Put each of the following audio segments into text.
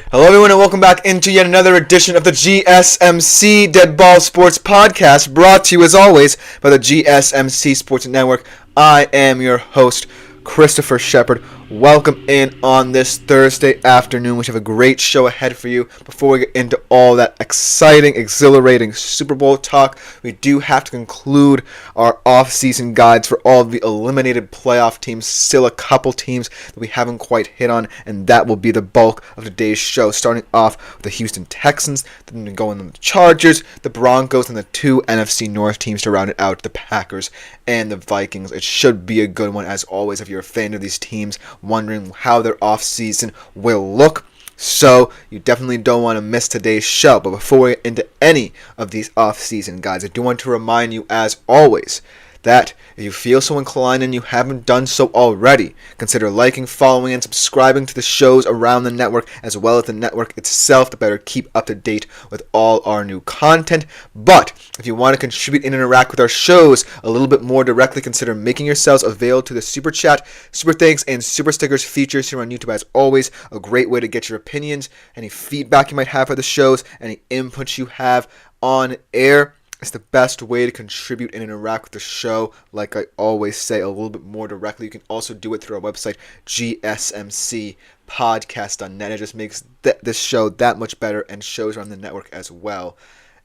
Hello, everyone, and welcome back into yet another edition of the GSMC Dead Ball Sports Podcast, brought to you, as always, by the GSMC Sports Network. I am your host, Christopher Shepard. Welcome in on this Thursday afternoon. We have a great show ahead for you. Before we get into all that exciting, exhilarating Super Bowl talk, we do have to conclude our off-season guides for all of the eliminated playoff teams. Still a couple teams that we haven't quite hit on, and that will be the bulk of today's show. Starting off with the Houston Texans, then going on the Chargers, the Broncos, and the two NFC North teams to round it out, the Packers and the Vikings. It should be a good one, as always, if you're a fan of these teams, wondering how their offseason will look. So you definitely don't want to miss today's show. But before we get into any of these offseason guides, I do want to remind you, as always, that if you feel so inclined and you haven't done so already, consider liking, following, and subscribing to the shows around the network, as well as the network itself, to better keep up to date with all our new content. But if you want to contribute and interact with our shows a little bit more directly, consider making yourselves available to the Super Chat, Super Thanks, and Super Stickers features here on YouTube. As always, a great way to get your opinions, any feedback you might have for the shows, any inputs you have on air. It's the best way to contribute and interact with the show. Like I always say, a little bit more directly. You can also do it through our website, GSMCpodcast.net. It just makes this show that much better, and shows on the network as well.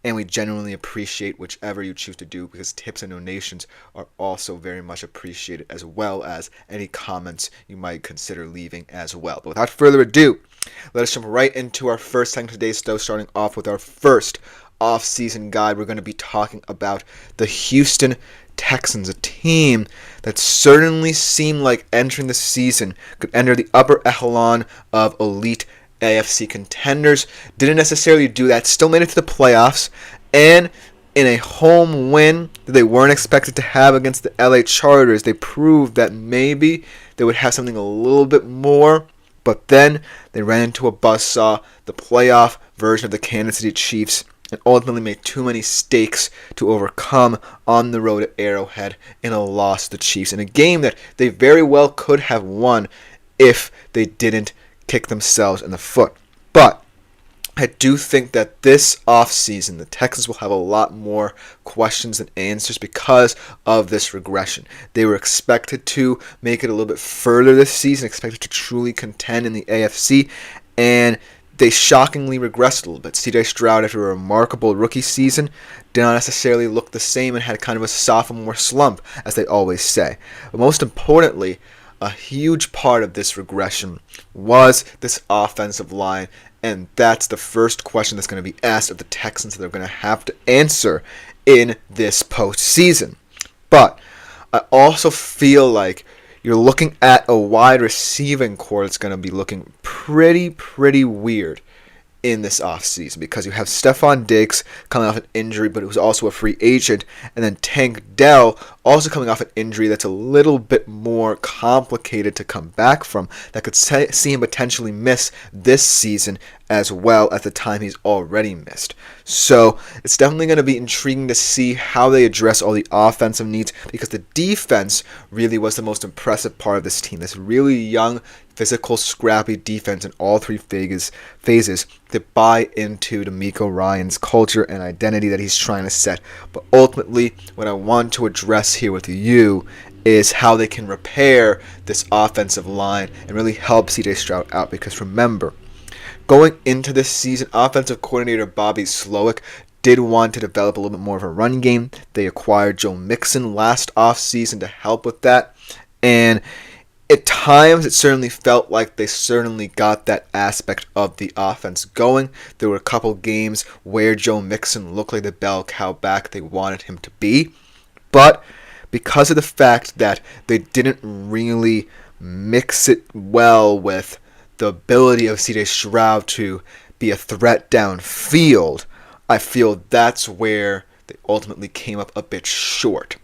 And we genuinely appreciate whichever you choose to do, because tips and donations are also very much appreciated, as well as any comments you might consider leaving as well. But without further ado, let us jump right into our first segment of today's show, starting off with our first off-season guide. We're going to be talking about the Houston Texans, a team that certainly seemed like entering the season could enter the upper echelon of elite AFC contenders. Didn't necessarily do that, still made it to the playoffs, and in a home win that they weren't expected to have against the LA Chargers, they proved that maybe they would have something a little bit more. But then they ran into a buzzsaw, the playoff version of the Kansas City Chiefs, and ultimately made too many stakes to overcome on the road at Arrowhead in a loss to the Chiefs, in a game that they very well could have won if they didn't kick themselves in the foot. But I do think that this offseason, the Texans will have a lot more questions than answers because of this regression. They were expected to make it a little bit further this season, expected to truly contend in the AFC, and they shockingly regressed a little bit. C.J. Stroud, after a remarkable rookie season, did not necessarily look the same and had kind of a sophomore slump, as they always say. But most importantly, a huge part of this regression was this offensive line, and that's the first question that's going to be asked of the Texans that they're going to have to answer in this postseason. But I also feel like you're looking at a wide receiving core that's going to be looking pretty weird in this offseason, because you have Stephon Diggs coming off an injury, but it was also a free agent, and then Tank Dell also coming off an injury that's a little bit more complicated to come back from, that could see him potentially miss this season as well at the time he's already missed. So it's definitely going to be intriguing to see how they address all the offensive needs, because the defense really was the most impressive part of this team. This really young, physical, scrappy defense in all three phases that buy into D'Amico Ryan's culture and identity that he's trying to set. But ultimately, what I want to address here with you is how they can repair this offensive line and really help C.J. Stroud out. Because remember, going into this season, offensive coordinator Bobby Slowick did want to develop a little bit more of a run game. They acquired Joe Mixon last offseason to help with that, and at times, it certainly felt like they certainly got that aspect of the offense going. There were a couple games where Joe Mixon looked like the bell cow back they wanted him to be. But because of the fact that they didn't really mix it well with the ability of C.J. Stroud to be a threat downfield, I feel that's where they ultimately came up a bit short.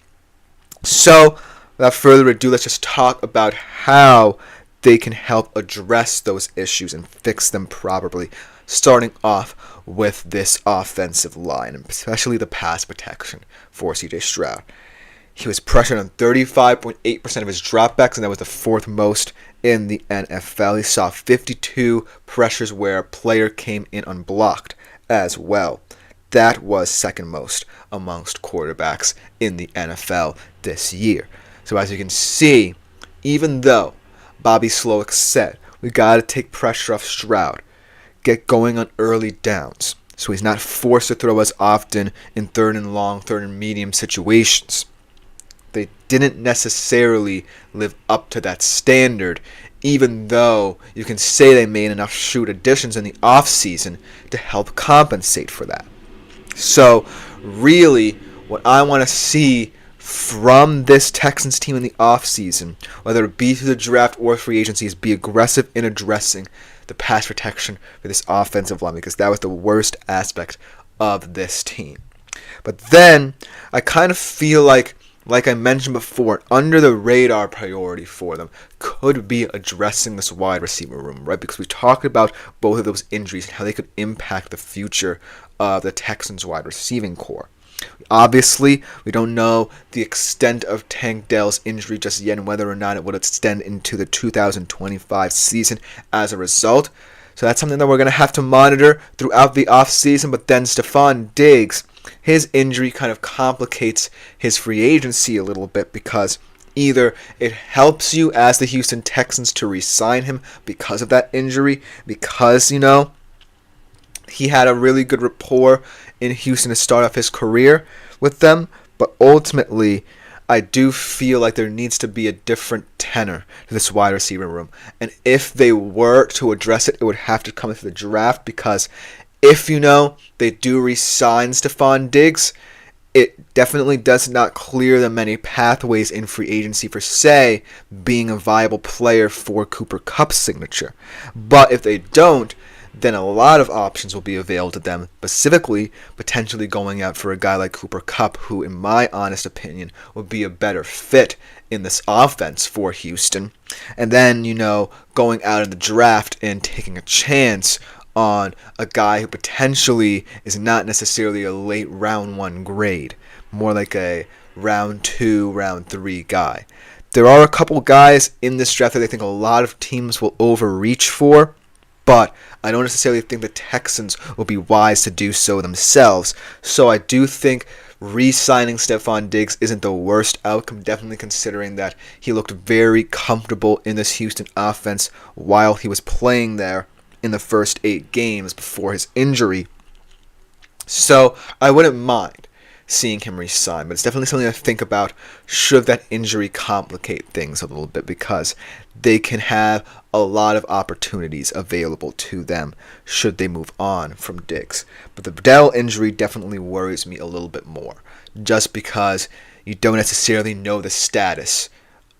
So, without further ado, let's just talk about how they can help address those issues and fix them properly, starting off with this offensive line, and especially the pass protection for C.J. Stroud. He was pressured on 35.8% of his dropbacks, and that was the fourth most in the NFL. He saw 52 pressures where a player came in unblocked as well. That was second most amongst quarterbacks in the NFL this year. So as you can see, even though Bobby Slowick said, we got to take pressure off Stroud, get going on early downs, so he's not forced to throw as often in third and long, third and medium situations. They didn't necessarily live up to that standard, even though you can say they made enough shoot additions in the offseason to help compensate for that. So really, what I want to see from this Texans team in the offseason, whether it be through the draft or free agency, is be aggressive in addressing the pass protection for this offensive line, because that was the worst aspect of this team. But then, I kind of feel like I mentioned before, an under-the-radar priority for them could be addressing this wide receiver room, right? Because we talked about both of those injuries and how they could impact the future of the Texans wide receiving core. Obviously, we don't know the extent of Tank Dell's injury just yet and whether or not it would extend into the 2025 season as a result. So that's something that we're going to have to monitor throughout the offseason. But then Stephon Diggs, his injury kind of complicates his free agency a little bit, because either it helps you as the Houston Texans to re-sign him because of that injury, because, he had a really good rapport in Houston to start off his career with them, but ultimately, I do feel like there needs to be a different tenor to this wide receiver room. And if they were to address it, it would have to come through the draft, because if they do re-sign Stephon Diggs, it definitely does not clear them many pathways in free agency for, say, being a viable player for Cooper Kupp's signature. But if they don't, then a lot of options will be available to them, specifically potentially going out for a guy like Cooper Kupp, who, in my honest opinion, would be a better fit in this offense for Houston. And then, going out in the draft and taking a chance on a guy who potentially is not necessarily a late round 1 grade, more like a round 2, round 3 guy. There are a couple guys in this draft that I think a lot of teams will overreach for, but I don't necessarily think the Texans will be wise to do so themselves. So I do think re-signing Stephon Diggs isn't the worst outcome, definitely considering that he looked very comfortable in this Houston offense while he was playing there in the first 8 games before his injury. So I wouldn't mind seeing him resign, but it's definitely something to think about should that injury complicate things a little bit, because they can have a lot of opportunities available to them should they move on from Diggs. But the Dell injury definitely worries me a little bit more, just because you don't necessarily know the status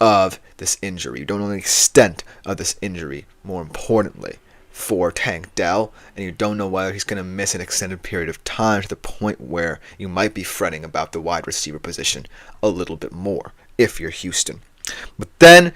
of this injury. You don't know the extent of this injury, more importantly, for Tank Dell, and you don't know whether he's going to miss an extended period of time to the point where you might be fretting about the wide receiver position a little bit more if you're Houston. But then,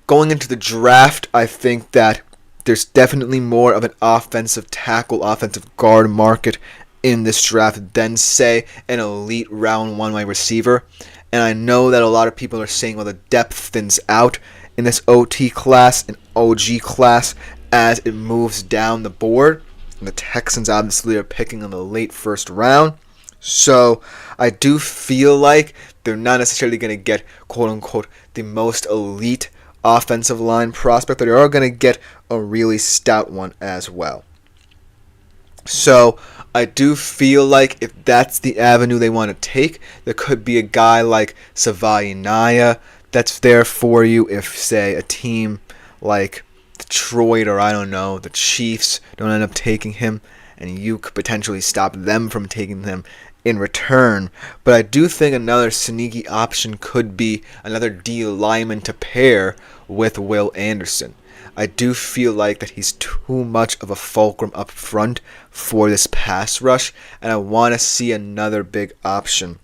going into the draft, I think that there's definitely more of an offensive tackle, offensive guard market in this draft than, say, an elite round 1 wide receiver. And I know that a lot of people are saying, well, the depth thins out in this OT class and OG class as it moves down the board. And the Texans obviously are picking in the late first round. So I do feel like they're not necessarily going to get, quote-unquote, the most elite offensive line prospect, but they are going to get a really stout one as well. So I do feel like if that's the avenue they want to take, there could be a guy like Savai Naya that's there for you if, say, a team like Detroit or, I don't know, the Chiefs don't end up taking him, and you could potentially stop them from taking him in return. But I do think another sneaky option could be another D lineman to pair with Will Anderson. I do feel like that he's too much of a fulcrum up front for this pass rush, and I want to see another big option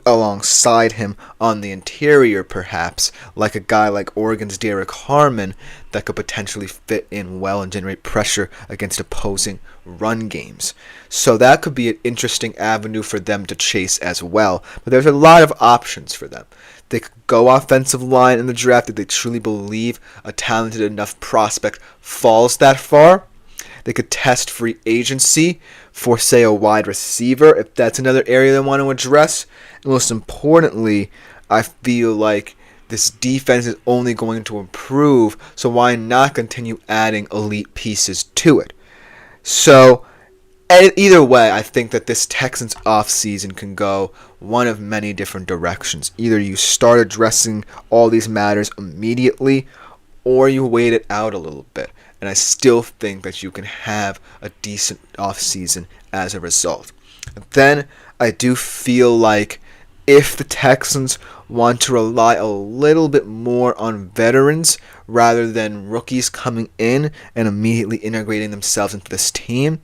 alongside him on the interior, perhaps, like a guy like Oregon's Derek Harmon that could potentially fit in well and generate pressure against opposing run games. So that could be an interesting avenue for them to chase as well. But there's a lot of options for them. They could go offensive line in the draft if they truly believe a talented enough prospect falls that far. They could test free agency for, say, a wide receiver if that's another area they want to address. And most importantly, I feel like this defense is only going to improve, so why not continue adding elite pieces to it? So, either way, I think that this Texans offseason can go one of many different directions. Either you start addressing all these matters immediately, or you wait it out a little bit. And I still think that you can have a decent offseason as a result. Then I do feel like if the Texans want to rely a little bit more on veterans rather than rookies coming in and immediately integrating themselves into this team,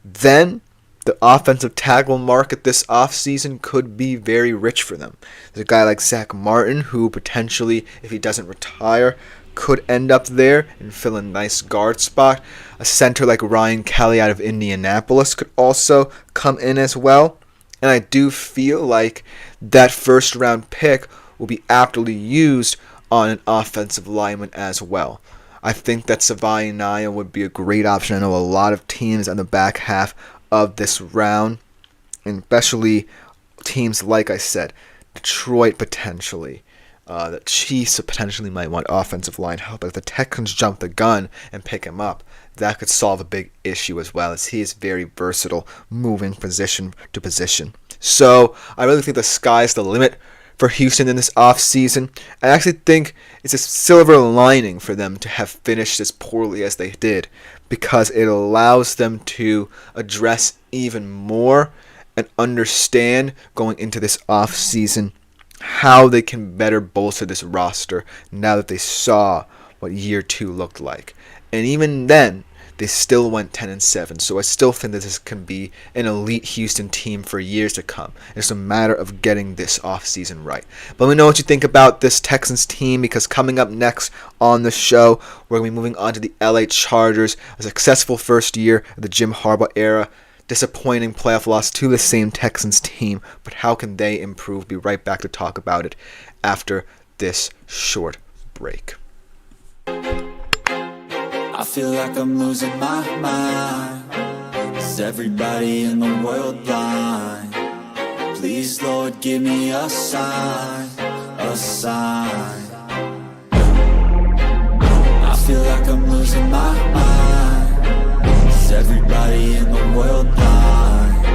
then the offensive tackle market this offseason could be very rich for them. There's a guy like Zach Martin who potentially, if he doesn't retire, could end up there and fill a nice guard spot. A center like Ryan Kelly out of Indianapolis could also come in as well. And I do feel like that first round pick will be aptly used on an offensive lineman as well. I think that Savai Naya would be a great option. I know a lot of teams on the back half of this round, and especially teams like I said, Detroit potentially. The Chiefs potentially might want offensive line help, but if the Texans jump the gun and pick him up, that could solve a big issue as well, as he is very versatile, moving position to position. So I really think the sky's the limit for Houston in this offseason. I actually think it's a silver lining for them to have finished as poorly as they did, because it allows them to address even more and understand going into this offseason how they can better bolster this roster now that they saw what year 2 looked like. And even then, they still went 10-7. So I still think that this can be an elite Houston team for years to come. It's a matter of getting this offseason right. But let me know what you think about this Texans team, because coming up next on the show, we're going to be moving on to the LA Chargers. A successful first year of the Jim Harbaugh era. Disappointing playoff loss to the same Texans team, but how can they improve? Be right back to talk about it after this short break. I feel like I'm losing my mind. Is everybody in the world blind? Please, Lord, give me a sign, a sign. I feel like I'm losing my mind. Is everybody in the world blind?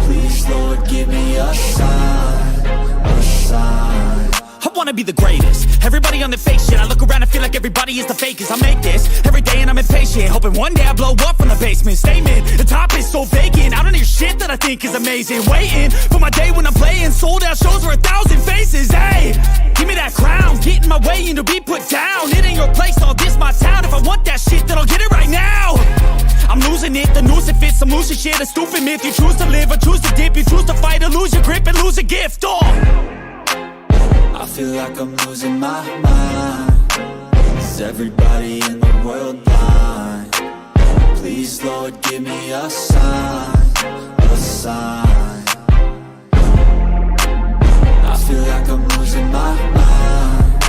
Please, Lord, give me a sign, a sign. I wanna be the greatest. Everybody on the fake shit. I look around and feel like everybody is the fakest. I make this every day and I'm impatient, hoping one day I blow up from the basement. Statement, the top is so vacant. I don't hear shit that I think is amazing. Waiting for my day when I'm playing sold out shows for 1,000 faces. Hey, give me that crown, get in my way and to be put down. It ain't your place, all this my town. If I want that shit, then I'll get it right now. I'm losing it, the noose it fits, some losing shit. A stupid myth, you choose to live or choose to dip. You choose to fight or lose your grip and lose a gift. I feel like I'm losing my mind. Is everybody in the world blind? Please, Lord, give me a sign, a sign. I feel like I'm losing my mind.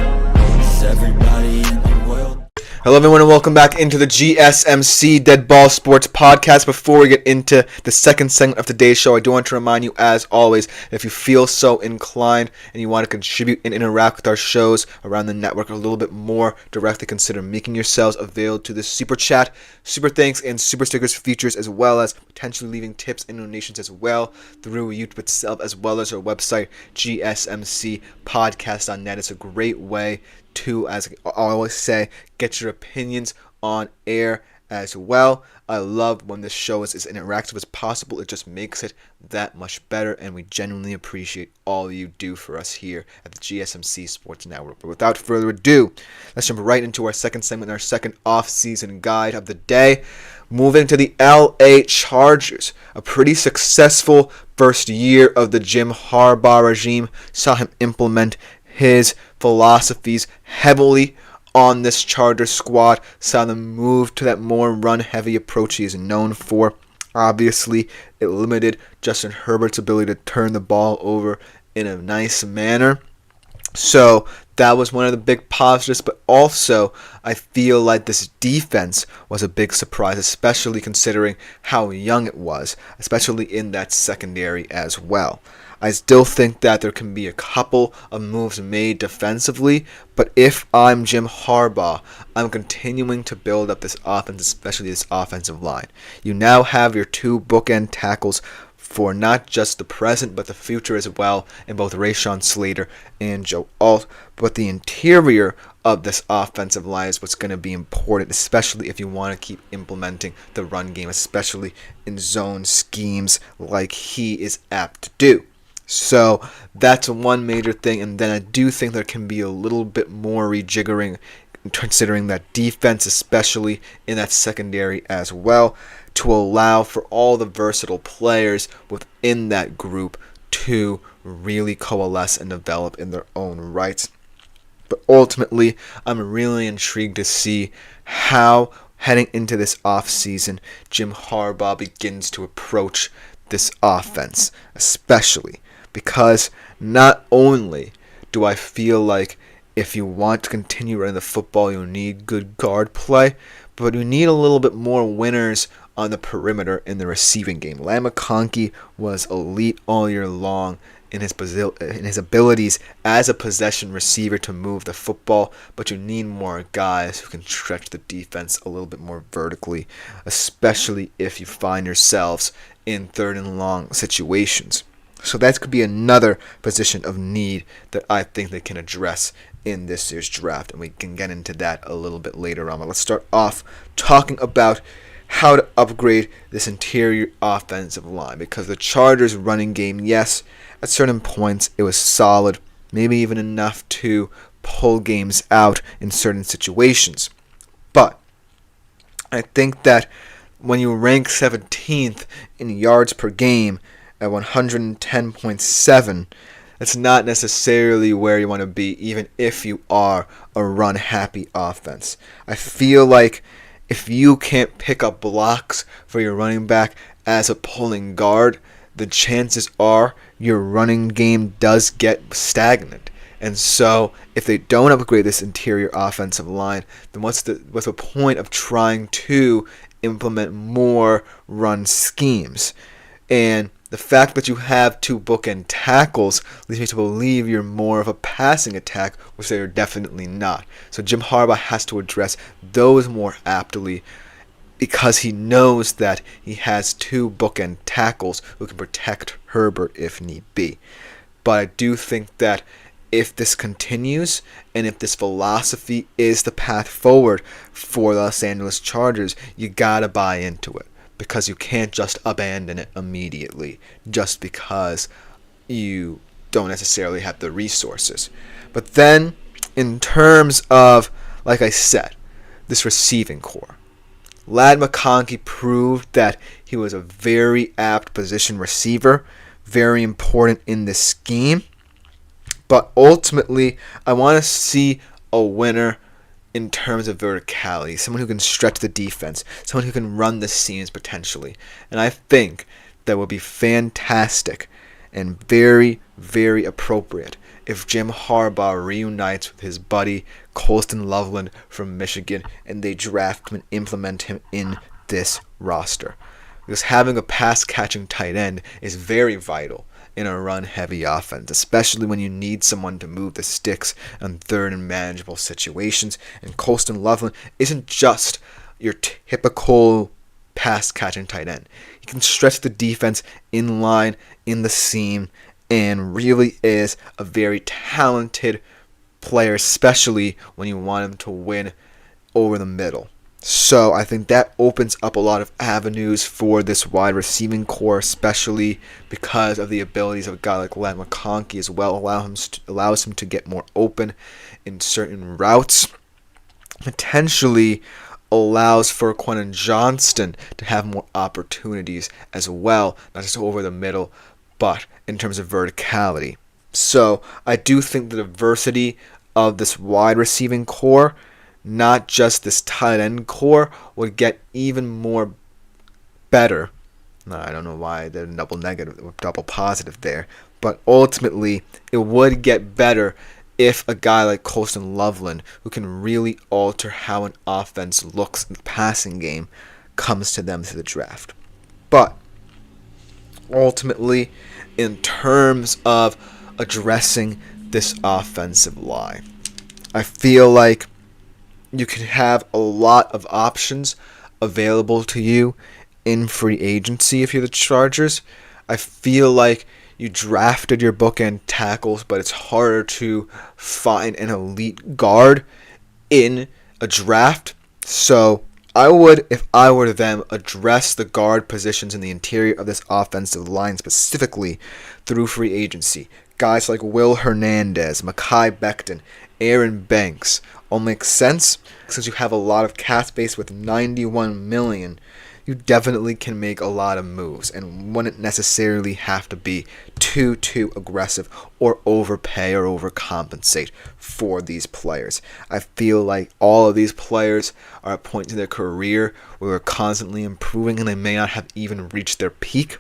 Is everybody in the world? Hello everyone and welcome back into the GSMC Dead Ball Sports Podcast. Before we get into the second segment of today's show, I do want to remind you, as always, if you feel so inclined and you want to contribute and interact with our shows around the network a little bit more directly, consider making yourselves available to the Super Chat, Super Thanks, and Super Stickers features, as well as potentially leaving tips and donations as well through YouTube itself, as well as our website, GSMCpodcast.net. It's a great way to, as I always say, get your opinions on air as well. I love when this show is as interactive as possible. It just makes it that much better, and we genuinely appreciate all you do for us here at the GSMC Sports Network. But without further ado, let's jump right into our second segment, our second off-season guide of the day. Moving to the LA Chargers. A pretty successful first year of the Jim Harbaugh regime saw him implement his philosophies heavily on this Charger squad, saw them move to that more run-heavy approach he is known for. Obviously, it limited Justin Herbert's ability to turn the ball over in a nice manner. So that was one of the big positives, but also I feel like this defense was a big surprise, especially considering how young it was, especially in that secondary as well. I still think that there can be a couple of moves made defensively, but if I'm Jim Harbaugh, I'm continuing to build up this offense, especially this offensive line. You now have your two bookend tackles for not just the present but the future as well in both Rashawn Slater and Joe Alt. But the interior of this offensive line is what's going to be important, especially if you want to keep implementing the run game, especially in zone schemes like he is apt to do. So that's one major thing, and then I do think there can be a little bit more rejiggering considering that defense, especially in that secondary as well, to allow for all the versatile players within that group to really coalesce and develop in their own rights. But ultimately, I'm really intrigued to see how, heading into this offseason, Jim Harbaugh begins to approach this offense, especially because not only do I feel like if you want to continue running the football, you need good guard play, but you need a little bit more winners on the perimeter in the receiving game. Ladd McConkey was elite all year long in his abilities as a possession receiver to move the football, but you need more guys who can stretch the defense a little bit more vertically, especially if you find yourselves in third and long situations. So that could be another position of need that I think they can address in this year's draft, and we can get into that a little bit later on. But let's start off talking about how to upgrade this interior offensive line, because the Chargers' running game, yes, at certain points it was solid, maybe even enough to pull games out in certain situations. But I think that when you rank 17th in yards per game at 110.7, that's not necessarily where you want to be, even if you are a run-happy offense. I feel like if you can't pick up blocks for your running back as a pulling guard, the chances are your running game does get stagnant. And so if they don't upgrade this interior offensive line, then what's the point of trying to implement more run schemes? And the fact that you have two bookend tackles leads me to believe you're more of a passing attack, which they are definitely not. So Jim Harbaugh has to address those more aptly, because he knows that he has two bookend tackles who can protect Herbert if need be. But I do think that if this continues, and if this philosophy is the path forward for the Los Angeles Chargers, you gotta buy into it, because you can't just abandon it immediately just because you don't necessarily have the resources. But then, in terms of, like I said, this receiving core, Ladd McConkey proved that he was a very apt position receiver, very important in this scheme. But ultimately, I want to see a winner in terms of verticality, someone who can stretch the defense, someone who can run the seams potentially. And I think that would be fantastic and very, very appropriate if Jim Harbaugh reunites with his buddy Colston Loveland from Michigan and they draft him and implement him in this roster. Because having a pass-catching tight end is very vital in a run-heavy offense, especially when you need someone to move the sticks on third and manageable situations. And Colston Loveland isn't just your typical pass-catching tight end. He can stretch the defense in line, in the seam, and really is a very talented player, especially when you want him to win over the middle. So I think that opens up a lot of avenues for this wide receiving core, especially because of the abilities of a guy like Ladd McConkey as well. Allows him to get more open in certain routes. Potentially allows for Quentin Johnston to have more opportunities as well, not just over the middle, but in terms of verticality. So I do think the diversity of this wide receiving core, not just this tight end core, would get even more better. I don't know why they're double positive there, but ultimately it would get better if a guy like Colston Loveland, who can really alter how an offense looks in the passing game, comes to them through the draft. But ultimately, in terms of addressing this offensive line, I feel like you can have a lot of options available to you in free agency if you're the Chargers. I feel like you drafted your bookend tackles, but it's harder to find an elite guard in a draft. So I would, if I were them, address the guard positions in the interior of this offensive line specifically through free agency. Guys like Will Hernandez, Mekhi Becton, Aaron Banks all make sense since you have a lot of cap space with $91 million. You definitely can make a lot of moves and wouldn't necessarily have to be too aggressive or overpay or overcompensate for these players. I feel like all of these players are at a point in their career where they're constantly improving and they may not have even reached their peak.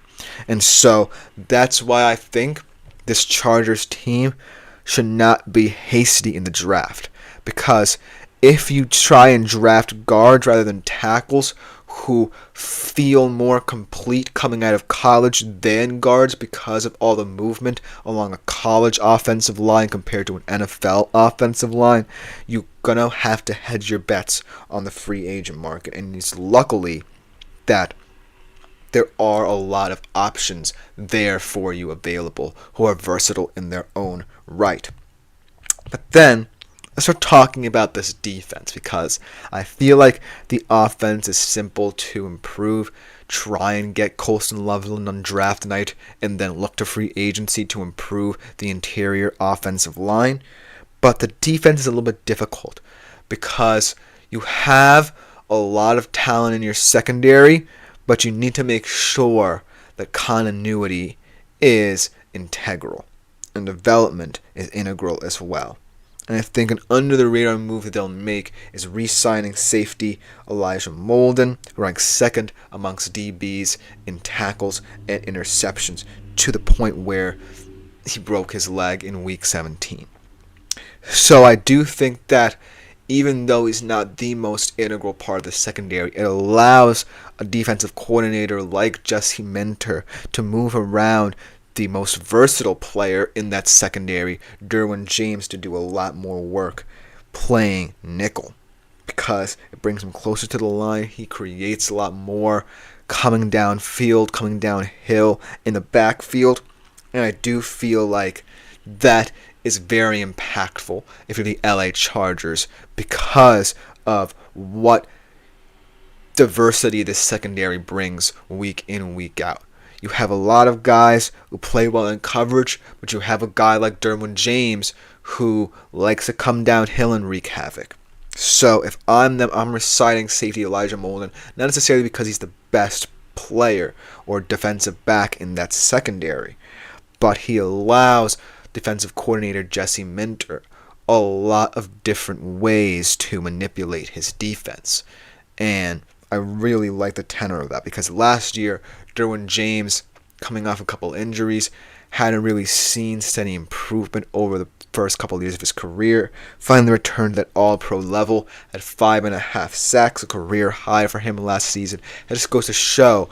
And so that's why I think this Chargers team should not be hasty in the draft. Because if you try and draft guards rather than tackles who feel more complete coming out of college than guards because of all the movement along a college offensive line compared to an NFL offensive line, you're going to have to hedge your bets on the free agent market. And it's luckily that there are a lot of options there for you available who are versatile in their own right. But then let's start talking about this defense, because I feel like the offense is simple to improve. Try and get Colston Loveland on draft night and then look to free agency to improve the interior offensive line. But the defense is a little bit difficult because you have a lot of talent in your secondary, but you need to make sure that continuity is integral and development is integral as well. And I think an under-the-radar move that they'll make is re-signing safety Elijah Molden, who ranks second amongst DBs in tackles and interceptions, to the point where he broke his leg in Week 17. So I do think that even though he's not the most integral part of the secondary, it allows a defensive coordinator like Jesse Minter to move around the most versatile player in that secondary, Derwin James, to do a lot more work playing nickel, because it brings him closer to the line. He creates a lot more coming downfield, coming downhill in the backfield, and I do feel like that is very impactful if you're the LA Chargers because of what diversity this secondary brings week in, week out. You have a lot of guys who play well in coverage, but you have a guy like Derwin James who likes to come downhill and wreak havoc. So if I'm them, I'm reciting safety Elijah Molden, not necessarily because he's the best player or defensive back in that secondary, but he allows defensive coordinator Jesse Minter a lot of different ways to manipulate his defense. And I really like the tenor of that, because last year, Derwin James, coming off a couple injuries, hadn't really seen steady improvement over the first couple of years of his career. Finally returned to that all-pro level at 5.5 sacks, a career high for him last season. It just goes to show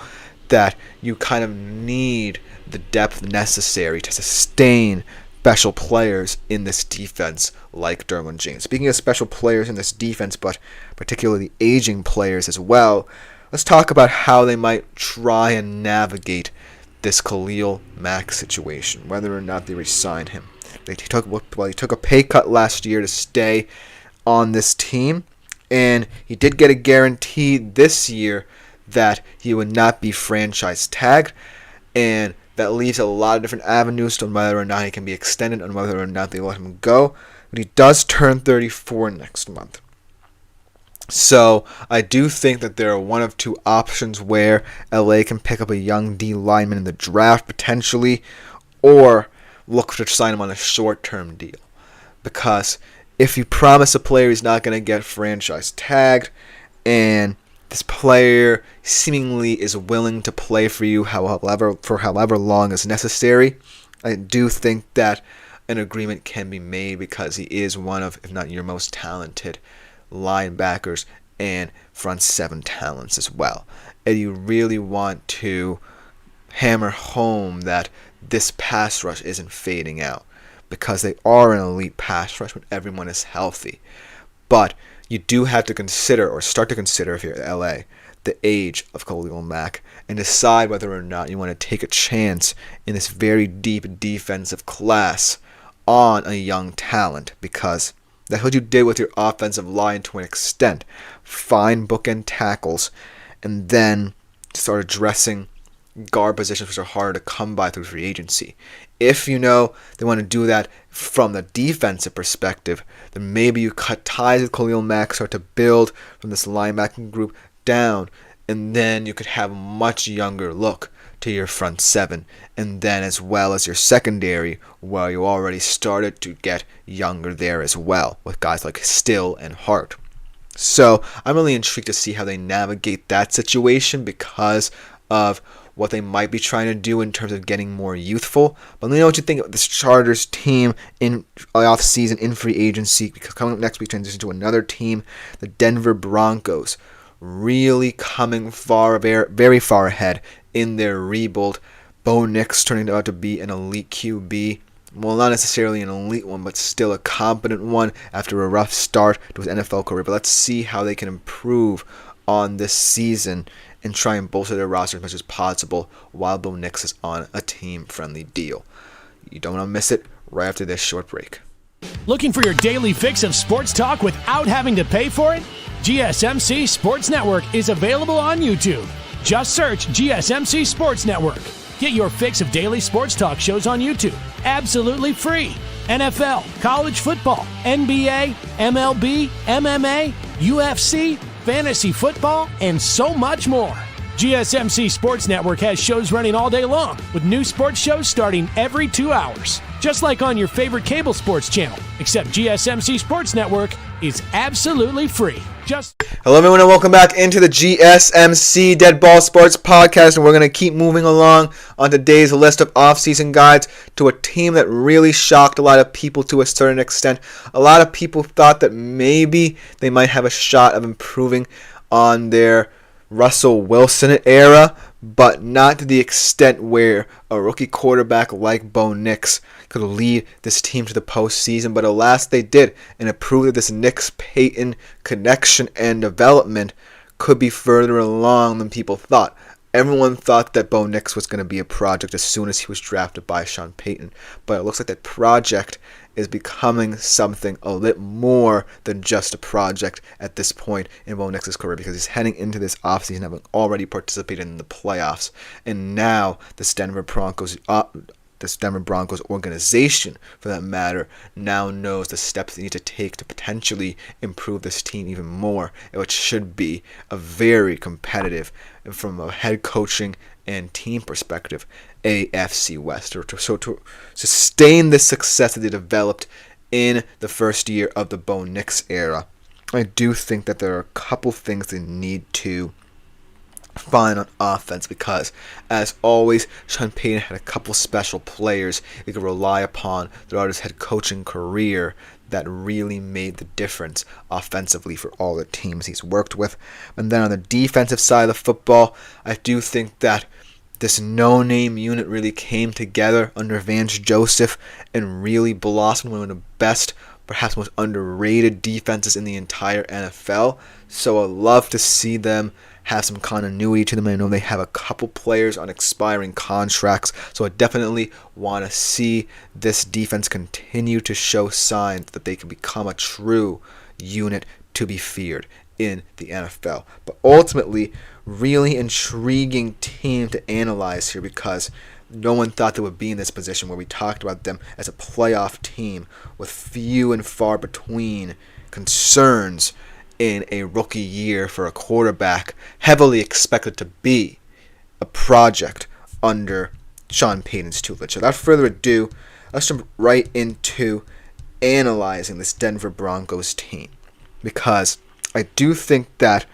that you kind of need the depth necessary to sustain special players in this defense like Derwin James. Speaking of special players in this defense, but particularly aging players as well, let's talk about how they might try and navigate this Khalil Mack situation, whether or not they re-sign him. He took a pay cut last year to stay on this team, and he did get a guarantee this year that he would not be franchise tagged, and that leaves a lot of different avenues on whether or not he can be extended and whether or not they let him go. But he does turn 34 next month. So I do think that there are one of two options where LA can pick up a young D lineman in the draft potentially, or look to sign him on a short-term deal. Because if you promise a player he's not going to get franchise tagged, and this player seemingly is willing to play for you for however long is necessary, I do think that an agreement can be made because he is one of, if not your most talented linebackers and front seven talents as well. And you really want to hammer home that this pass rush isn't fading out, because they are an elite pass rush when everyone is healthy. But you do have to consider, or start to consider if you're at LA, the age of Khalil Mack and decide whether or not you want to take a chance in this very deep defensive class on a young talent, because that's what you did with your offensive line to an extent. Find bookend tackles and then start addressing guard positions which are harder to come by through free agency. If you know they want to do that from the defensive perspective, then maybe you cut ties with Khalil Mack, start to build from this linebacking group down, and then you could have a much younger look to your front seven, and then as well as your secondary, where you already started to get younger there as well, with guys like Still and Hart. So I'm really intrigued to see how they navigate that situation because of what they might be trying to do in terms of getting more youthful. But let me know what you think of this Chargers team in off-season, in free agency, because coming up next we transition to another team, the Denver Broncos, really coming very far ahead in their rebuild. Bo Nix turning out to be an elite QB. Well, not necessarily an elite one, but still a competent one after a rough start to his NFL career. But let's see how they can improve on this season and try and bolster their roster as much as possible while Bo Nix is on a team-friendly deal. You don't want to miss it right after this short break. Looking for your daily fix of sports talk without having to pay for it? GSMC Sports Network is available on YouTube. Just search GSMC Sports Network. Get your fix of daily sports talk shows on YouTube, absolutely free. NFL, college football, NBA, MLB, MMA, UFC, fantasy football, and so much more. GSMC Sports Network has shows running all day long, with new sports shows starting every 2 hours. Just like on your favorite cable sports channel, except GSMC Sports Network is absolutely free. Hello everyone and welcome back into the GSMC Dead Ball Sports Podcast, and we're going to keep moving along on today's list of off-season guides to a team that really shocked a lot of people to a certain extent. A lot of people thought that maybe they might have a shot of improving on their Russell Wilson era, but not to the extent where a rookie quarterback like Bo Nix could lead this team to the postseason. But alas, they did, and it proved that this Nix-Payton connection and development could be further along than people thought. Everyone thought that Bo Nix was going to be a project as soon as he was drafted by Sean Payton, but it looks like that project is becoming something a little more than just a project at this point in Bo Nix's career, because he's heading into this offseason having already participated in the playoffs, and now this Denver Broncos organization, for that matter, now knows the steps they need to take to potentially improve this team even more, which should be a very competitive, from a head coaching and team perspective, AFC West. So to sustain the success that they developed in the first year of the Bo Nix era, I do think that there are a couple things they need to find on offense, because as always, Sean Payton had a couple special players he could rely upon throughout his head coaching career that really made the difference offensively for all the teams he's worked with. And then on the defensive side of the football, I do think that this no-name unit really came together under Vance Joseph and really blossomed one of the best, perhaps most underrated defenses in the entire NFL. So I love to see them have some continuity to them. I know they have a couple players on expiring contracts, so I definitely want to see this defense continue to show signs that they can become a true unit to be feared in the NFL. But ultimately, really intriguing team to analyze here, because no one thought they would be in this position where we talked about them as a playoff team with few and far between concerns in a rookie year for a quarterback heavily expected to be a project under Sean Payton's tutelage. So without further ado, let's jump right into analyzing this Denver Broncos team, because I do think that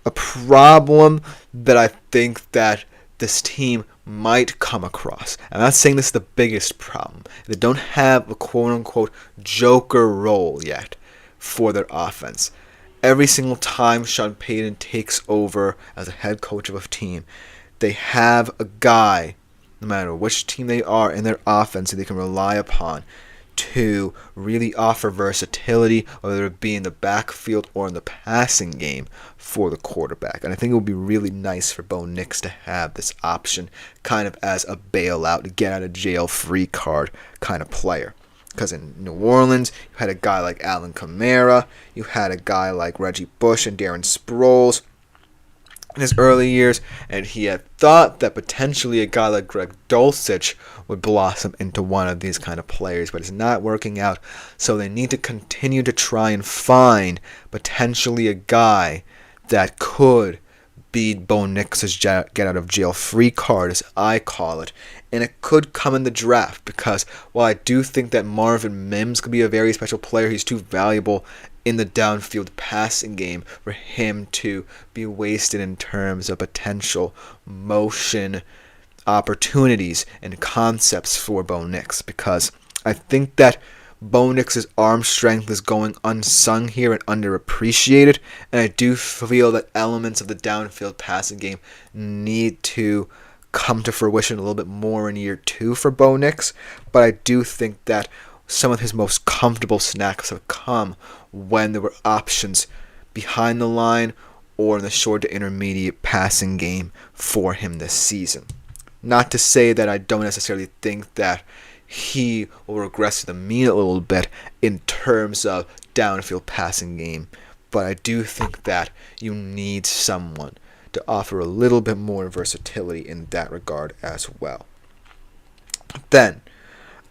a problem that I think that this team might come across. I'm not saying this is the biggest problem. They don't have a quote-unquote joker role yet for their offense. Every single time Sean Payton takes over as a head coach of a team, they have a guy, no matter which team they are, in their offense that they can rely upon to really offer versatility, whether it be in the backfield or in the passing game for the quarterback. And I think it would be really nice for Bo Nix to have this option kind of as a bailout, get out of jail free card kind of player. Because in New Orleans, you had a guy like Alvin Kamara, you had a guy like Reggie Bush and Darren Sproles in his early years, and he had thought that potentially a guy like Greg Dulcich would blossom into one of these kind of players, but it's not working out, so they need to continue to try and find potentially a guy that could be Bo Nix's get out of jail free card, as I call it, and it could come in the draft, because while I do think that Marvin Mims could be a very special player, he's too valuable in the downfield passing game for him to be wasted in terms of potential motion opportunities and concepts for Bo Nix, because I think that Bo Nix's arm strength is going unsung here and underappreciated, and I do feel that elements of the downfield passing game need to come to fruition a little bit more in year 2 for Bo Nix, but I do think that some of his most comfortable snaps have come when there were options behind the line or in the short to intermediate passing game for him this season. Not to say that I don't necessarily think that he will regress to the mean a little bit in terms of downfield passing game, but I do think that you need someone to offer a little bit more versatility in that regard as well. Then,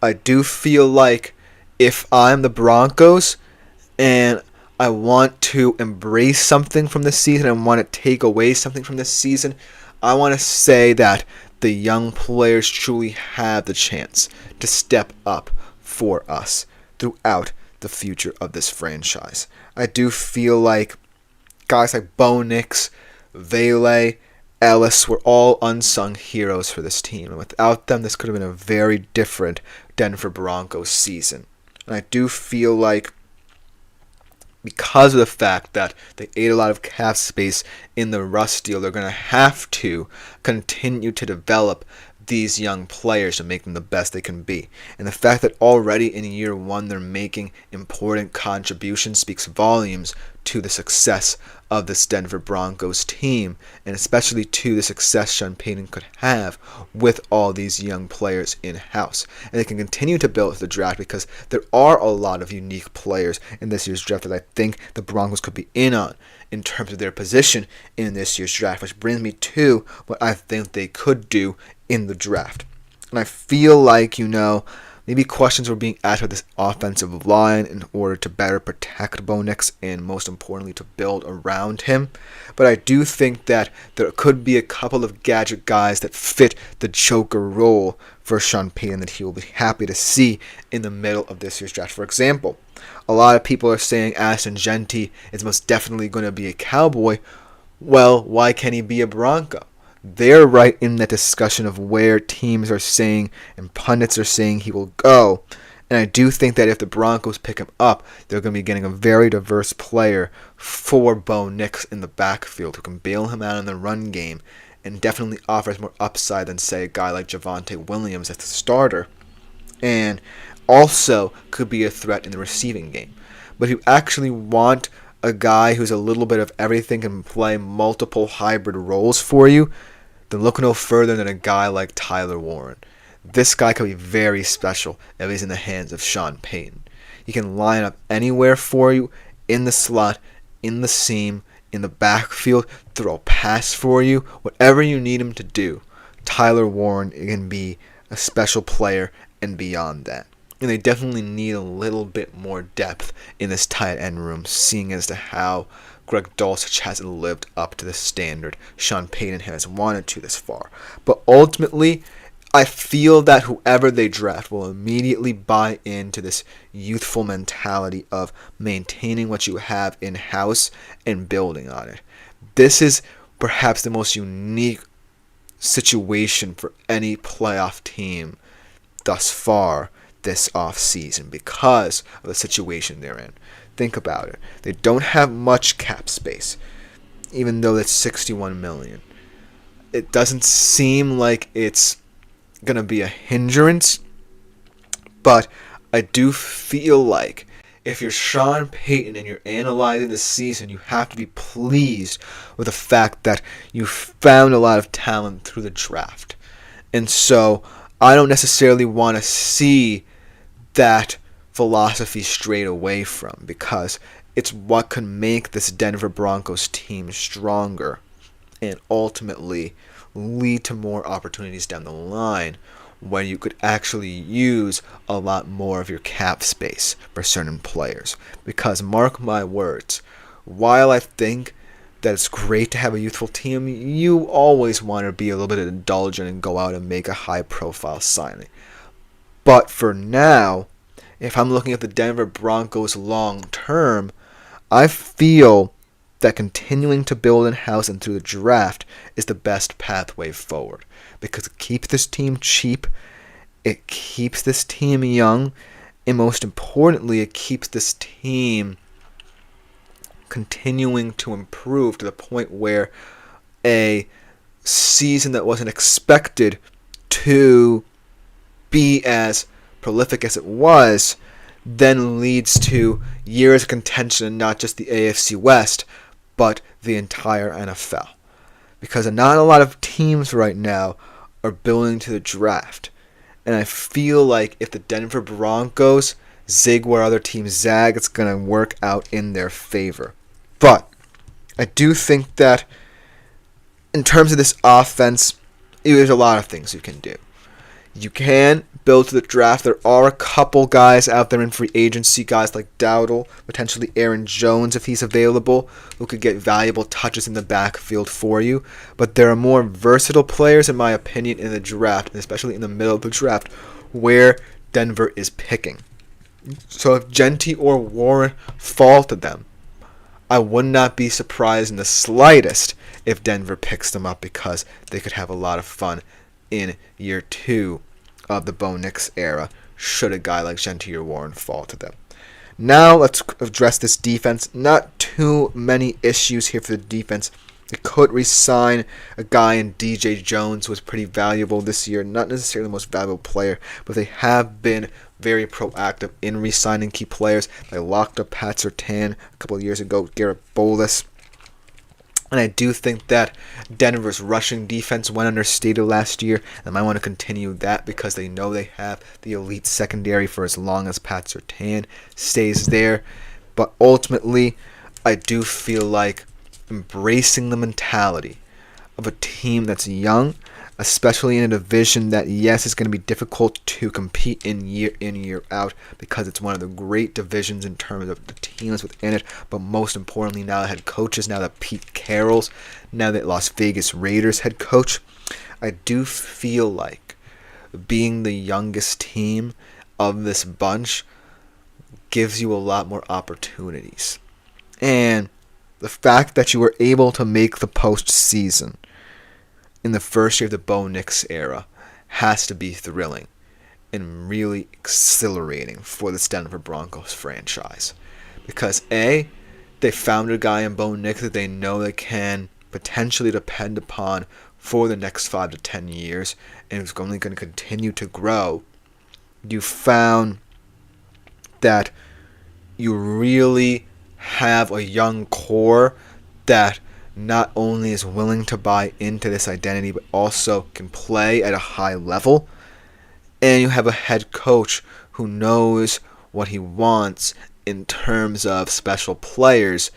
I do feel like if I'm the Broncos and I want to embrace something from this season and want to take away something from this season, I want to say that the young players truly have the chance to step up for us throughout the future of this franchise. I do feel like guys like Bo Nix, Vele, Ellis were all unsung heroes for this team, and without them, this could have been a very different Denver Broncos season. And I do feel like because of the fact that they ate a lot of cap space in the Russ deal, they're going to have to continue to develop these young players to make them the best they can be. And the fact that already in year 1 they're making important contributions speaks volumes to the success of this Denver Broncos team, and especially to the success Sean Payton could have with all these young players in-house. And they can continue to build the draft because there are a lot of unique players in this year's draft that I think the Broncos could be in on in terms of their position in this year's draft, which brings me to what I think they could do in the draft. And I feel like, maybe questions were being asked about this offensive line in order to better protect Bo Nix and most importantly to build around him. But I do think that there could be a couple of gadget guys that fit the joker role for Sean Payton that he will be happy to see in the middle of this year's draft. For example, a lot of people are saying Ashton Genty is most definitely going to be a Cowboy. Well, why can't he be a Bronco? They're right in that discussion of where teams are saying and pundits are saying he will go. And I do think that if the Broncos pick him up, they're going to be getting a very diverse player for Bo Nix in the backfield who can bail him out in the run game and definitely offers more upside than, say, a guy like Javonte Williams as the starter. And also could be a threat in the receiving game. But if you actually want a guy who's a little bit of everything and play multiple hybrid roles for you, then look no further than a guy like Tyler Warren. This guy could be very special if he's in the hands of Sean Payton. He can line up anywhere for you, in the slot, in the seam, in the backfield, throw a pass for you, whatever you need him to do. Tyler Warren can be a special player and beyond that. And they definitely need a little bit more depth in this tight end room, seeing as to how Greg Dulcich hasn't lived up to the standard Sean Payton has wanted to this far. But ultimately, I feel that whoever they draft will immediately buy into this youthful mentality of maintaining what you have in-house and building on it. This is perhaps the most unique situation for any playoff team thus far this offseason because of the situation they're in. Think about it. They don't have much cap space, even though it's $61 million. It doesn't seem like it's going to be a hindrance, but I do feel like if you're Sean Payton and you're analyzing the season, you have to be pleased with the fact that you found a lot of talent through the draft. And so I don't necessarily want to see that philosophy strayed away from, because it's what could make this Denver Broncos team stronger and ultimately lead to more opportunities down the line when you could actually use a lot more of your cap space for certain players. Because mark my words, while I think that it's great to have a youthful team, you always want to be a little bit indulgent and go out and make a high-profile signing. But for now, if I'm looking at the Denver Broncos long term, I feel that continuing to build in-house and through the draft is the best pathway forward, because it keeps this team cheap, it keeps this team young, and most importantly, it keeps this team continuing to improve to the point where a season that wasn't expected to be as prolific as it was then leads to years of contention in not just the AFC West, but the entire NFL. Because not a lot of teams right now are building to the draft. And I feel like if the Denver Broncos zig where other teams zag, it's going to work out in their favor. But I do think that in terms of this offense, there's a lot of things you can do. You can build to the draft. There are a couple guys out there in free agency, guys like Dowdle, potentially Aaron Jones if he's available, who could get valuable touches in the backfield for you. But there are more versatile players, in my opinion, in the draft, and especially in the middle of the draft, where Denver is picking. So if Genty or Warren fall to them, I would not be surprised in the slightest if Denver picks them up, because they could have a lot of fun in year 2 of the Bo Nix era, should a guy like Genty or Warren fall to them. Now let's address this defense. Not too many issues here for the defense. They could re-sign a guy in DJ Jones, who was pretty valuable this year. Not necessarily the most valuable player, but they have been very proactive in re-signing key players. They locked up Pat Surtain a couple of years ago, Garrett Bowles. And I do think that Denver's rushing defense went understated last year. They might want to continue that because they know they have the elite secondary for as long as Pat Surtain stays there. But ultimately, I do feel like embracing the mentality of a team that's young, especially in a division that, yes, is going to be difficult to compete in, year out, because it's one of the great divisions in terms of the teams within it. But most importantly, now the head coaches, now that Pete Carroll's, now that Las Vegas Raiders head coach, I do feel like being the youngest team of this bunch gives you a lot more opportunities. And the fact that you were able to make the postseason in the first year of the Bo Nix era has to be thrilling and really exhilarating for the Denver Broncos franchise. Because A, they found a guy in Bo Nix that they know they can potentially depend upon for the next 5 to 10 years, and it's only going to continue to grow. You found that you really have a young core that not only is willing to buy into this identity, but also can play at a high level. And you have a head coach who knows what he wants in terms of special players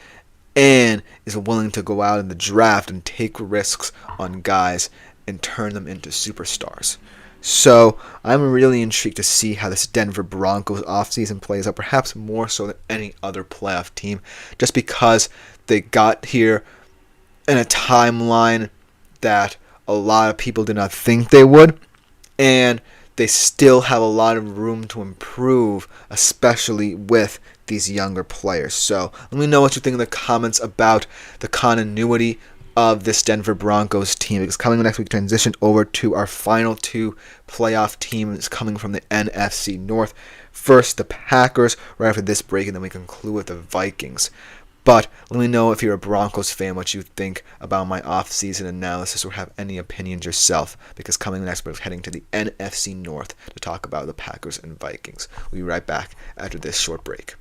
and is willing to go out in the draft and take risks on guys and turn them into superstars. So I'm really intrigued to see how this Denver Broncos offseason plays out, perhaps more so than any other playoff team, just because they got here in a timeline that a lot of people did not think they would, and they still have a lot of room to improve, especially with these younger players. So let me know what you think in the comments about the continuity of this Denver Broncos team. Because coming next week, transition over to our final two playoff teams coming from the NFC North. First, the Packers, right after this break, and then we conclude with the Vikings. But let me know if you're a Broncos fan what you think about my off-season analysis or have any opinions yourself, because coming next we're heading to the NFC North to talk about the Packers and Vikings. We'll be right back after this short break.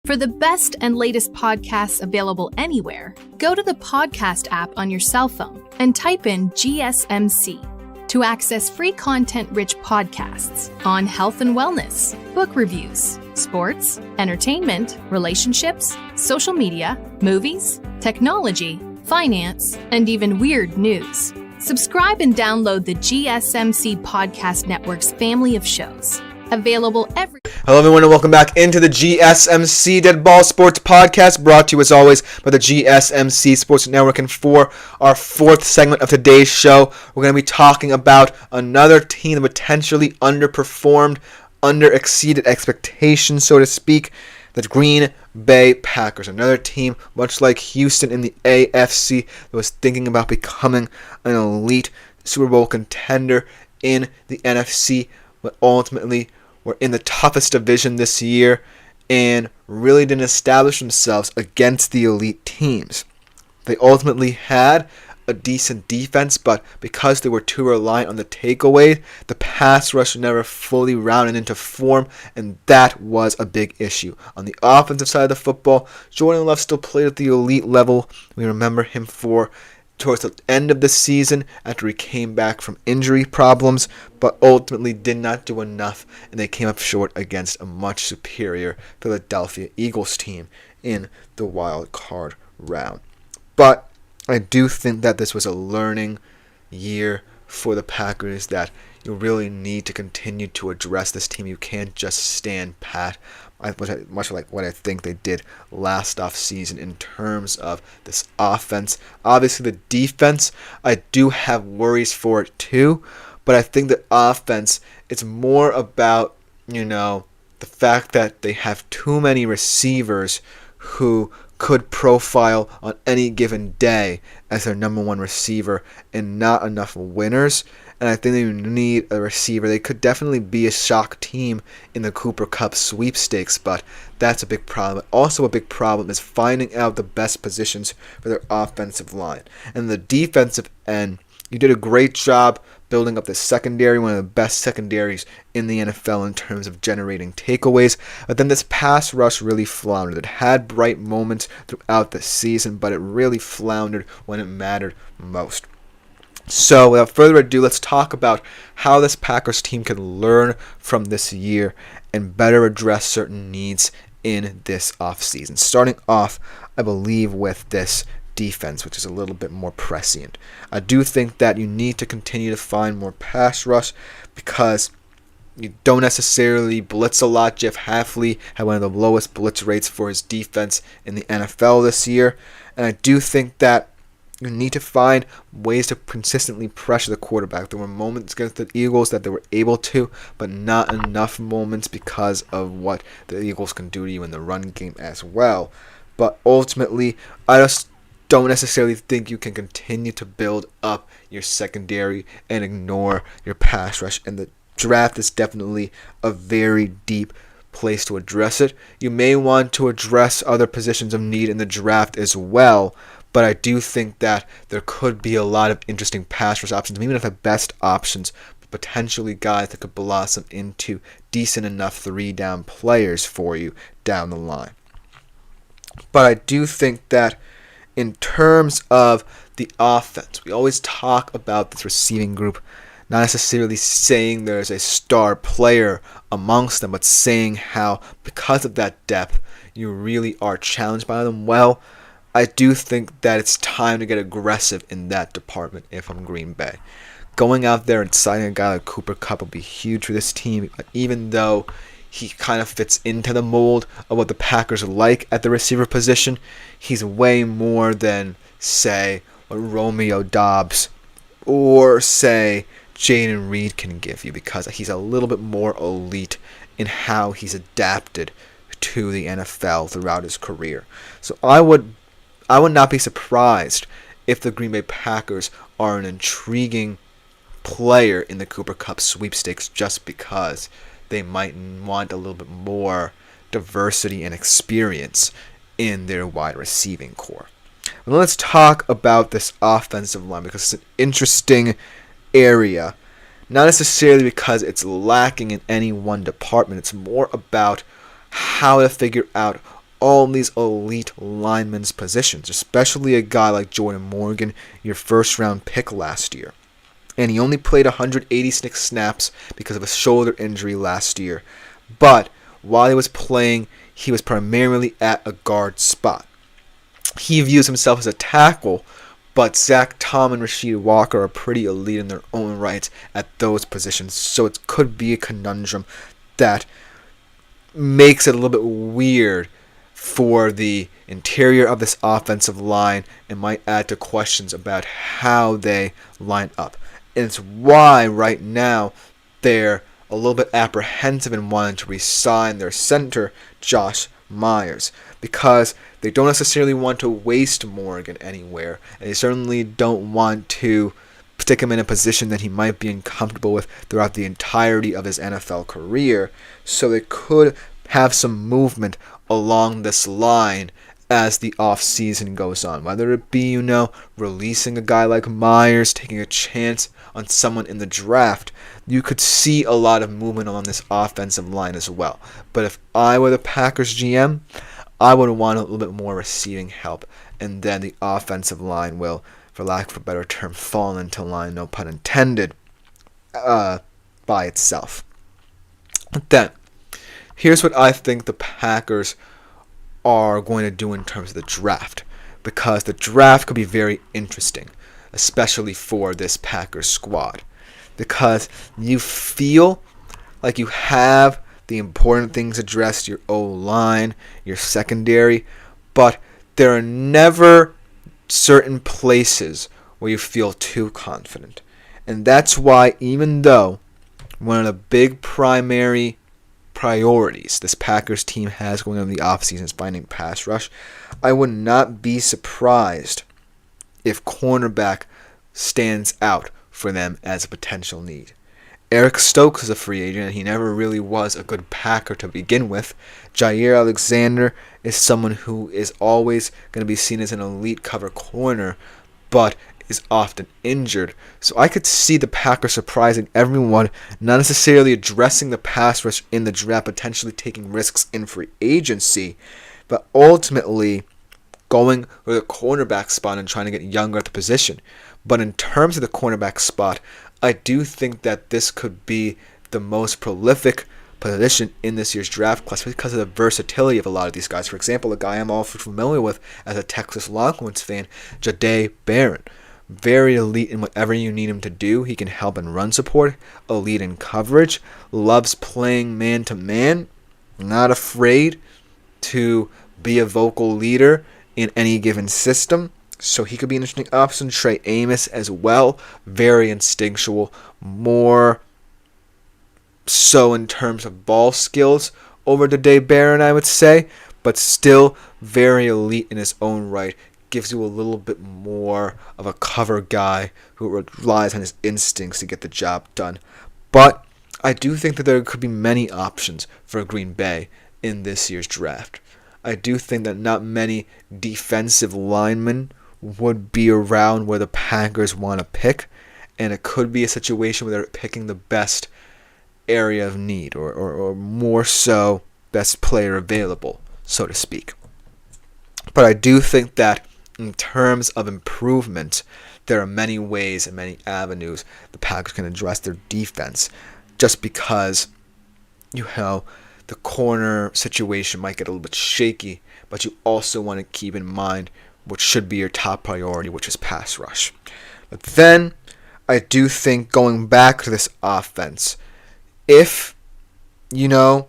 For the best and latest podcasts available anywhere, go to the podcast app on your cell phone and type in GSMC to access free content-rich podcasts on health and wellness, book reviews, sports, entertainment, relationships, social media, movies, technology, finance, and even weird news. Subscribe and download the GSMC Podcast Network's family of shows. Available every... Hello everyone and welcome back into the GSMC Dead Ball Sports Podcast, brought to you as always by the GSMC Sports Network. And for our fourth segment of today's show, we're going to be talking about another team that potentially underperformed, exceeded expectations, so to speak, the Green Bay Packers. Another team, much like Houston in the AFC, that was thinking about becoming an elite Super Bowl contender in the NFC, but ultimately were in the toughest division this year and really didn't establish themselves against the elite teams. They ultimately had a decent defense, but because they were too reliant on the takeaway, the pass rush never fully rounded into form, and that was a big issue. On the offensive side of the football, Jordan Love still played at the elite level. We remember him towards the end of the season after he came back from injury problems, but ultimately did not do enough, and they came up short against a much superior Philadelphia Eagles team in the wild card round. But I do think that this was a learning year for the Packers, that you really need to continue to address this team. You can't just stand pat, much like what I think they did last offseason in terms of this offense. Obviously, the defense, I do have worries for it too, but I think the offense, it's more about, the fact that they have too many receivers who could profile on any given day as their number one receiver and not enough winners. And I think they need a receiver. They could definitely be a shock team in the Cooper Cup sweepstakes, but that's a big problem. Also a big problem is finding out the best positions for their offensive line. And the defensive end, you did a great job building up the secondary, one of the best secondaries in the NFL in terms of generating takeaways. But then this pass rush really floundered. It had bright moments throughout the season, but it really floundered when it mattered most. So without further ado, let's talk about how this Packers team can learn from this year and better address certain needs in this offseason. Starting off, I believe, with this defense, which is a little bit more prescient. I do think that you need to continue to find more pass rush because you don't necessarily blitz a lot. Jeff Hafley had one of the lowest blitz rates for his defense in the NFL this year. And I do think that you need to find ways to consistently pressure the quarterback. There were moments against the Eagles that they were able to, but not enough moments because of what the Eagles can do to you in the run game as well. But ultimately, I just don't necessarily think you can continue to build up your secondary and ignore your pass rush. And the draft is definitely a very deep place to address it. You may want to address other positions of need in the draft as well, but I do think that there could be a lot of interesting pass rush options, maybe not the best options, but potentially guys that could blossom into decent enough 3-down players for you down the line. But I do think that in terms of the offense, we always talk about this receiving group, not necessarily saying there's a star player amongst them, but saying how because of that depth, you really are challenged by them. Well, I do think that it's time to get aggressive in that department if I'm Green Bay. Going out there and signing a guy like Cooper Kupp will be huge for this team, even though he kind of fits into the mold of what the Packers like at the receiver position. He's way more than, say, what Romeo Doubs or, say, Jayden Reed can give you, because he's a little bit more elite in how he's adapted to the NFL throughout his career. So I would not be surprised if the Green Bay Packers are an intriguing player in the Cooper Kupp sweepstakes, just because they might want a little bit more diversity and experience in their wide receiving core. And let's talk about this offensive line, because it's an interesting area. Not necessarily because it's lacking in any one department. It's more about how to figure out all these elite linemen's positions, especially a guy like Jordan Morgan, your first-round pick last year. And he only played 186 snaps because of a shoulder injury last year. But while he was playing, he was primarily at a guard spot. He views himself as a tackle, but Zach Tom and Rasheed Walker are pretty elite in their own rights at those positions. So it could be a conundrum that makes it a little bit weird for the interior of this offensive line and might add to questions about how they line up. And it's why right now they're a little bit apprehensive in wanting to re-sign their center, Josh Myers, because they don't necessarily want to waste Morgan anywhere, and they certainly don't want to stick him in a position that he might be uncomfortable with throughout the entirety of his NFL career. So they could have some movement along this line as the offseason goes on, whether it be, releasing a guy like Myers, taking a chance on someone in the draft. You could see a lot of movement along this offensive line as well. But if I were the Packers GM, I would want a little bit more receiving help, and then the offensive line will, for lack of a better term, fall into line, no pun intended, by itself. But then, here's what I think the Packers are going to do in terms of the draft, because the draft could be very interesting, especially for this Packers squad, because you feel like you have the important things addressed, your O-line, your secondary, but there are never certain places where you feel too confident. And that's why, even though one of the big primary priorities this Packers team has going on in the offseason is finding pass rush, I would not be surprised if cornerback stands out for them as a potential need. Eric Stokes is a free agent, and he never really was a good Packer to begin with. Jair Alexander is someone who is always going to be seen as an elite cover corner, but is often injured. So I could see the Packers surprising everyone, not necessarily addressing the pass rush in the draft, potentially taking risks in free agency, but ultimately going for the cornerback spot and trying to get younger at the position. But in terms of the cornerback spot, I do think that this could be the most prolific position in this year's draft class because of the versatility of a lot of these guys. For example, a guy I'm all familiar with as a Texas Longhorns fan, Jahdae Barron. Very elite in whatever you need him to do. He can help in run support, elite in coverage, loves playing man-to-man, not afraid to be a vocal leader in any given system. So he could be an interesting option. Trey Amos as well, very instinctual, more so in terms of ball skills over Jahdae Barron, I would say, but still very elite in his own right. Gives you a little bit more of a cover guy who relies on his instincts to get the job done. But I do think that there could be many options for Green Bay in this year's draft. I do think that not many defensive linemen would be around where the Packers want to pick, and it could be a situation where they're picking the best area of need, or more so, best player available, so to speak. But I do think that in terms of improvement, there are many ways and many avenues the Packers can address their defense, just because, the corner situation might get a little bit shaky, but you also want to keep in mind what should be your top priority, which is pass rush. But then, I do think going back to this offense, if, you're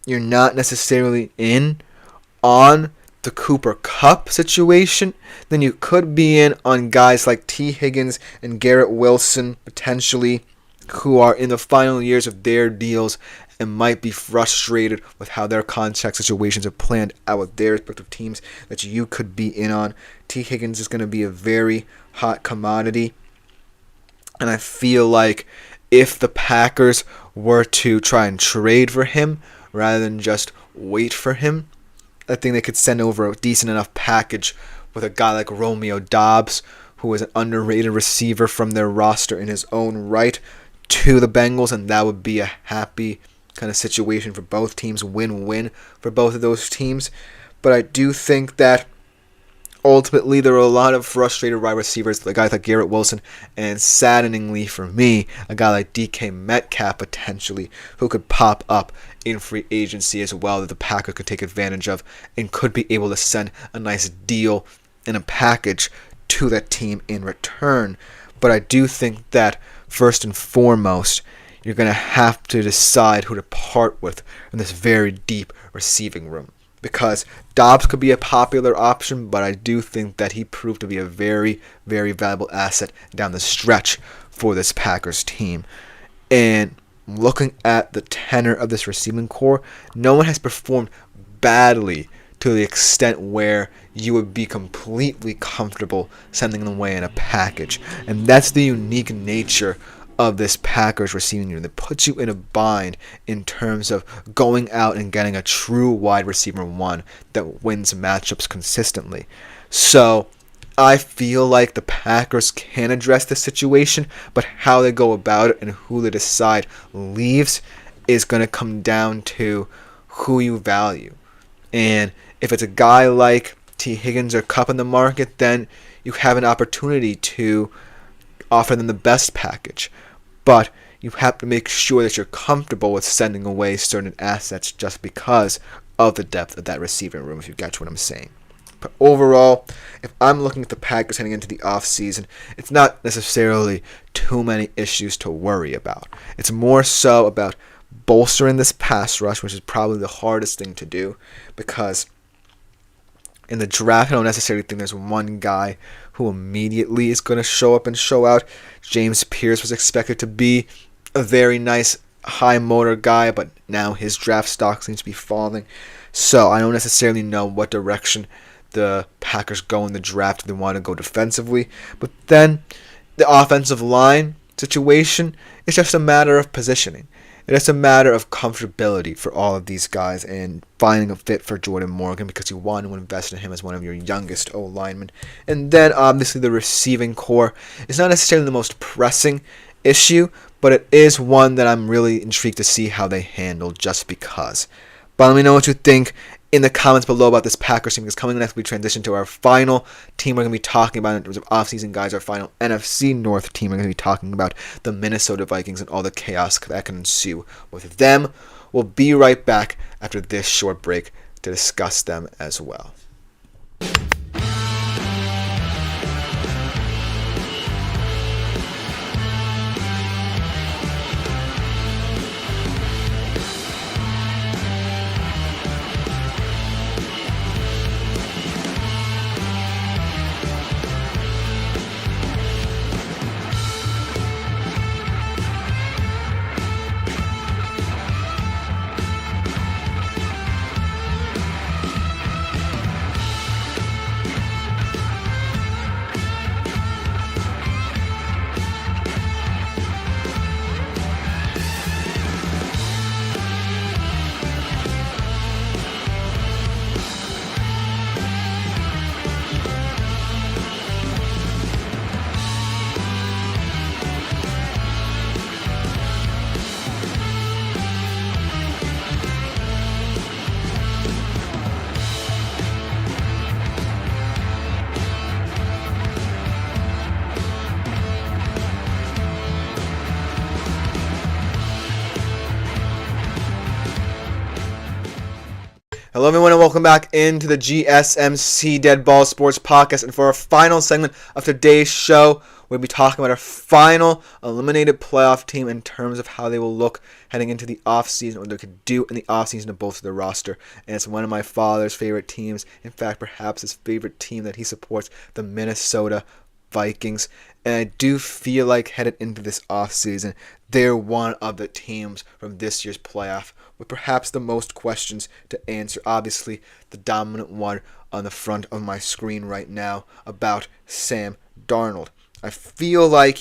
not necessarily in on the Cooper Kupp situation, then you could be in on guys like T. Higgins and Garrett Wilson, potentially, who are in the final years of their deals and might be frustrated with how their contract situations are planned out with their respective teams that you could be in on. T. Higgins is going to be a very hot commodity, and I feel like if the Packers were to try and trade for him rather than just wait for him, I think they could send over a decent enough package with a guy like Romeo Doubs, who is an underrated receiver from their roster in his own right, to the Bengals, and that would be a happy kind of situation for both teams, win-win for both of those teams. But I do think that ultimately there are a lot of frustrated wide receivers, like guys like Garrett Wilson, and saddeningly for me, a guy like DK Metcalf potentially, who could pop up in free agency as well, that the Packers could take advantage of and could be able to send a nice deal and a package to that team in return. But I do think that first and foremost, you're going to have to decide who to part with in this very deep receiving room. Because Dobbs could be a popular option, but I do think that he proved to be a very, very valuable asset down the stretch for this Packers team. And looking at the tenor of this receiving core, no one has performed badly to the extent where you would be completely comfortable sending them away in a package. And that's the unique nature of this Packers receiving unit that puts you in a bind in terms of going out and getting a true wide receiver one that wins matchups consistently. So I feel like the Packers can address the situation, but how they go about it and who they decide leaves is going to come down to who you value. And if it's a guy like T. Higgins or Kupp in the market, then you have an opportunity to offer them the best package. But you have to make sure that you're comfortable with sending away certain assets just because of the depth of that receiving room, if you get what I'm saying. But overall, if I'm looking at the Packers heading into the offseason, it's not necessarily too many issues to worry about. It's more so about bolstering this pass rush, which is probably the hardest thing to do, because in the draft, I don't necessarily think there's one guy who immediately is going to show up and show out. James Pierce was expected to be a very nice high motor guy, but now his draft stock seems to be falling. So I don't necessarily know what direction the Packers go in the draft if they want to go defensively. But then the offensive line situation is just a matter of positioning. It's a matter of comfortability for all of these guys and finding a fit for Jordan Morgan because you want to invest in him as one of your youngest O-linemen. And then obviously the receiving core is not necessarily the most pressing issue, but it is one that I'm really intrigued to see how they handle just because. But let me know what you think in the comments below about this Packers team, because coming next we transition to our final team we're going to be talking about in terms of offseason guys, our final NFC North team. We're going to be talking about the Minnesota Vikings and all the chaos that can ensue with them. We'll be right back after this short break to discuss them as well. Hello everyone and welcome back into the GSMC Dead Ball Sports Podcast. And for our final segment of today's show, we'll be talking about our final eliminated playoff team in terms of how they will look heading into the offseason, what they could do in the offseason to bolster their roster. And it's one of my father's favorite teams. In fact, perhaps his favorite team that he supports, the Minnesota Vikings, and I do feel like headed into this offseason, they're one of the teams from this year's playoff with perhaps the most questions to answer. Obviously, the dominant one on the front of my screen right now about Sam Darnold. I feel like,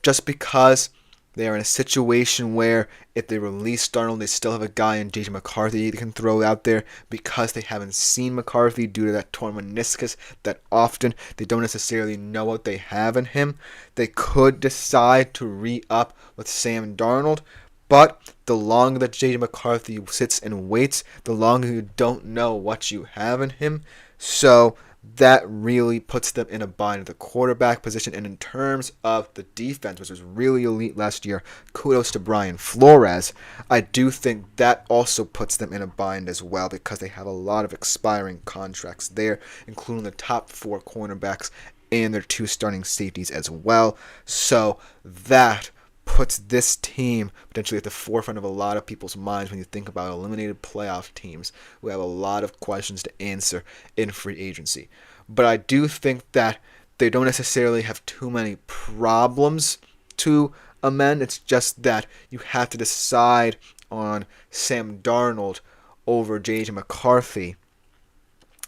just because they are in a situation where if they release Darnold, they still have a guy in J.J. McCarthy they can throw out there because they haven't seen McCarthy due to that torn meniscus that often they don't necessarily know what they have in him. They could decide to re-up with Sam Darnold, but the longer that J.J. McCarthy sits and waits, the longer you don't know what you have in him. So that really puts them in a bind at the quarterback position. And in terms of the defense, which was really elite last year, kudos to Brian Flores, I do think that also puts them in a bind as well because they have a lot of expiring contracts there, including the top 4 cornerbacks and their 2 starting safeties as well. So that puts this team potentially at the forefront of a lot of people's minds when you think about eliminated playoff teams who have a lot of questions to answer in free agency. But I do think that they don't necessarily have too many problems to amend. It's just that you have to decide on Sam Darnold over J.J. McCarthy.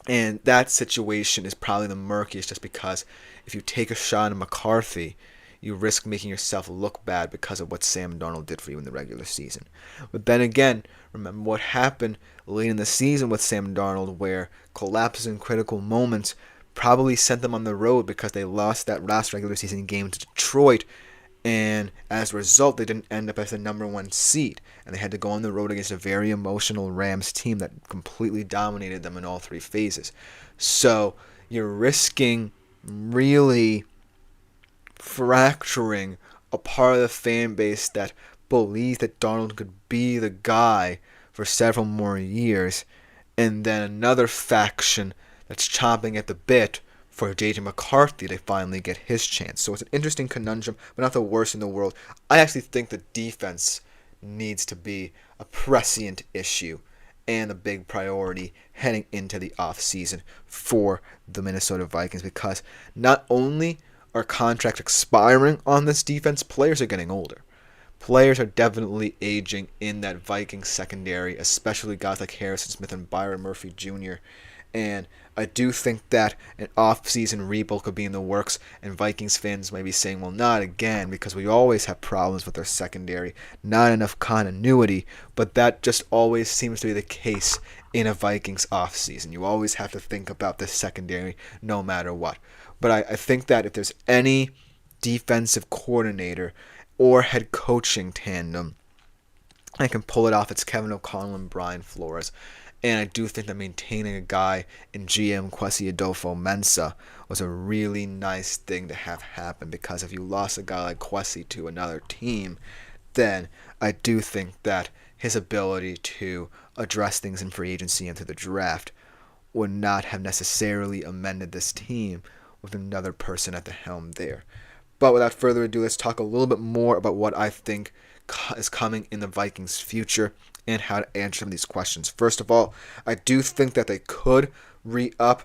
And that situation is probably the murkiest just because if you take a shot at McCarthy, you risk making yourself look bad because of what Sam Darnold did for you in the regular season. But then again, remember what happened late in the season with Sam Darnold, where collapses in critical moments probably sent them on the road because they lost that last regular season game to Detroit, and as a result, they didn't end up as the number 1 seed, and they had to go on the road against a very emotional Rams team that completely dominated them in all 3 phases. So you're risking really fracturing a part of the fan base that believes that Darnold could be the guy for several more years, and then another faction that's chomping at the bit for J.J. McCarthy to finally get his chance. So it's an interesting conundrum, but not the worst in the world. I actually think the defense needs to be a prescient issue and a big priority heading into the offseason for the Minnesota Vikings, because not only are contracts expiring on this defense, players are getting older. Players are definitely aging in that Vikings secondary, especially guys like Harrison Smith and Byron Murphy Jr. And I do think that an off-season rebuild could be in the works, and Vikings fans may be saying, well, not again, because we always have problems with our secondary, not enough continuity, but that just always seems to be the case in a Vikings off-season. You always have to think about the secondary no matter what. But I think that if there's any defensive coordinator or head coaching tandem that can pull it off, it's Kevin O'Connell and Brian Flores. And I do think that maintaining a guy in GM Kwesi Adolfo-Mensah was a really nice thing to have happen, because if you lost a guy like Kwesi to another team, then I do think that his ability to address things in free agency and through the draft would not have necessarily amended this team with another person at the helm there. But without further ado, let's talk a little bit more about what I think is coming in the Vikings' future and how to answer some of these questions. First of all, I do think that they could re-up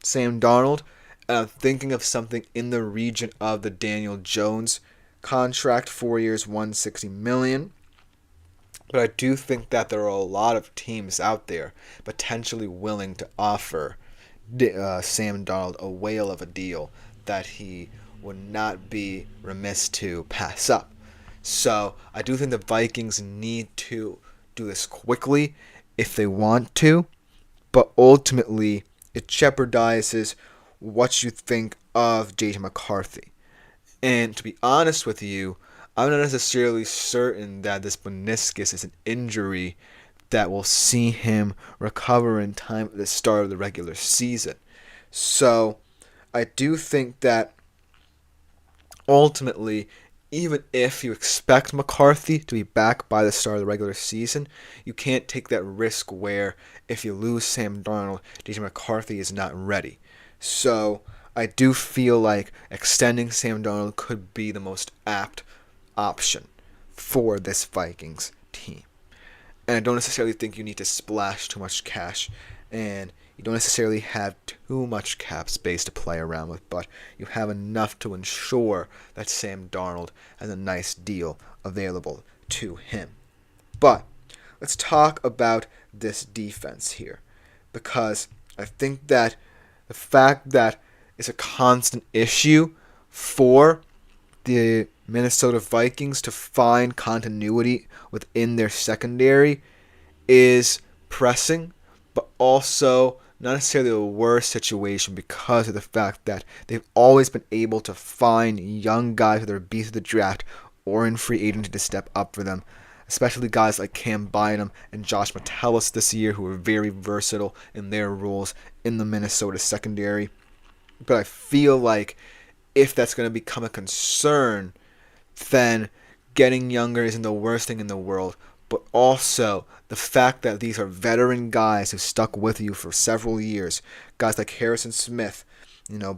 Sam Darnold. And I'm thinking of something in the region of the Daniel Jones contract, 4 years, $160 million. But I do think that there are a lot of teams out there potentially willing to offer Sam Darnold a whale of a deal that he would not be remiss to pass up. So I do think the Vikings need to do this quickly if they want to, but ultimately it jeopardizes what you think of J.J. McCarthy. And to be honest with you, I'm not necessarily certain that this meniscus is an injury that will see him recover in time at the start of the regular season. So I do think that ultimately, even if you expect McCarthy to be back by the start of the regular season, you can't take that risk where if you lose Sam Darnold, J.J. McCarthy is not ready. So I do feel like extending Sam Darnold could be the most apt option for this Vikings team. And I don't necessarily think you need to splash too much cash and You don't necessarily have too much cap space to play around with, but you have enough to ensure that Sam Darnold has a nice deal available to him. But let's talk about this defense here, because I think that the fact that it's a constant issue for the Minnesota Vikings to find continuity within their secondary is pressing, but also not necessarily a worse situation because of the fact that they've always been able to find young guys, whether it be through the draft or in free agency, to step up for them, especially guys like Cam Bynum and Josh Metellus this year, who are very versatile in their roles in the Minnesota secondary. But I feel like if that's going to become a concern, then getting younger isn't the worst thing in the world. But also the fact that these are veteran guys who stuck with you for several years, guys like Harrison Smith,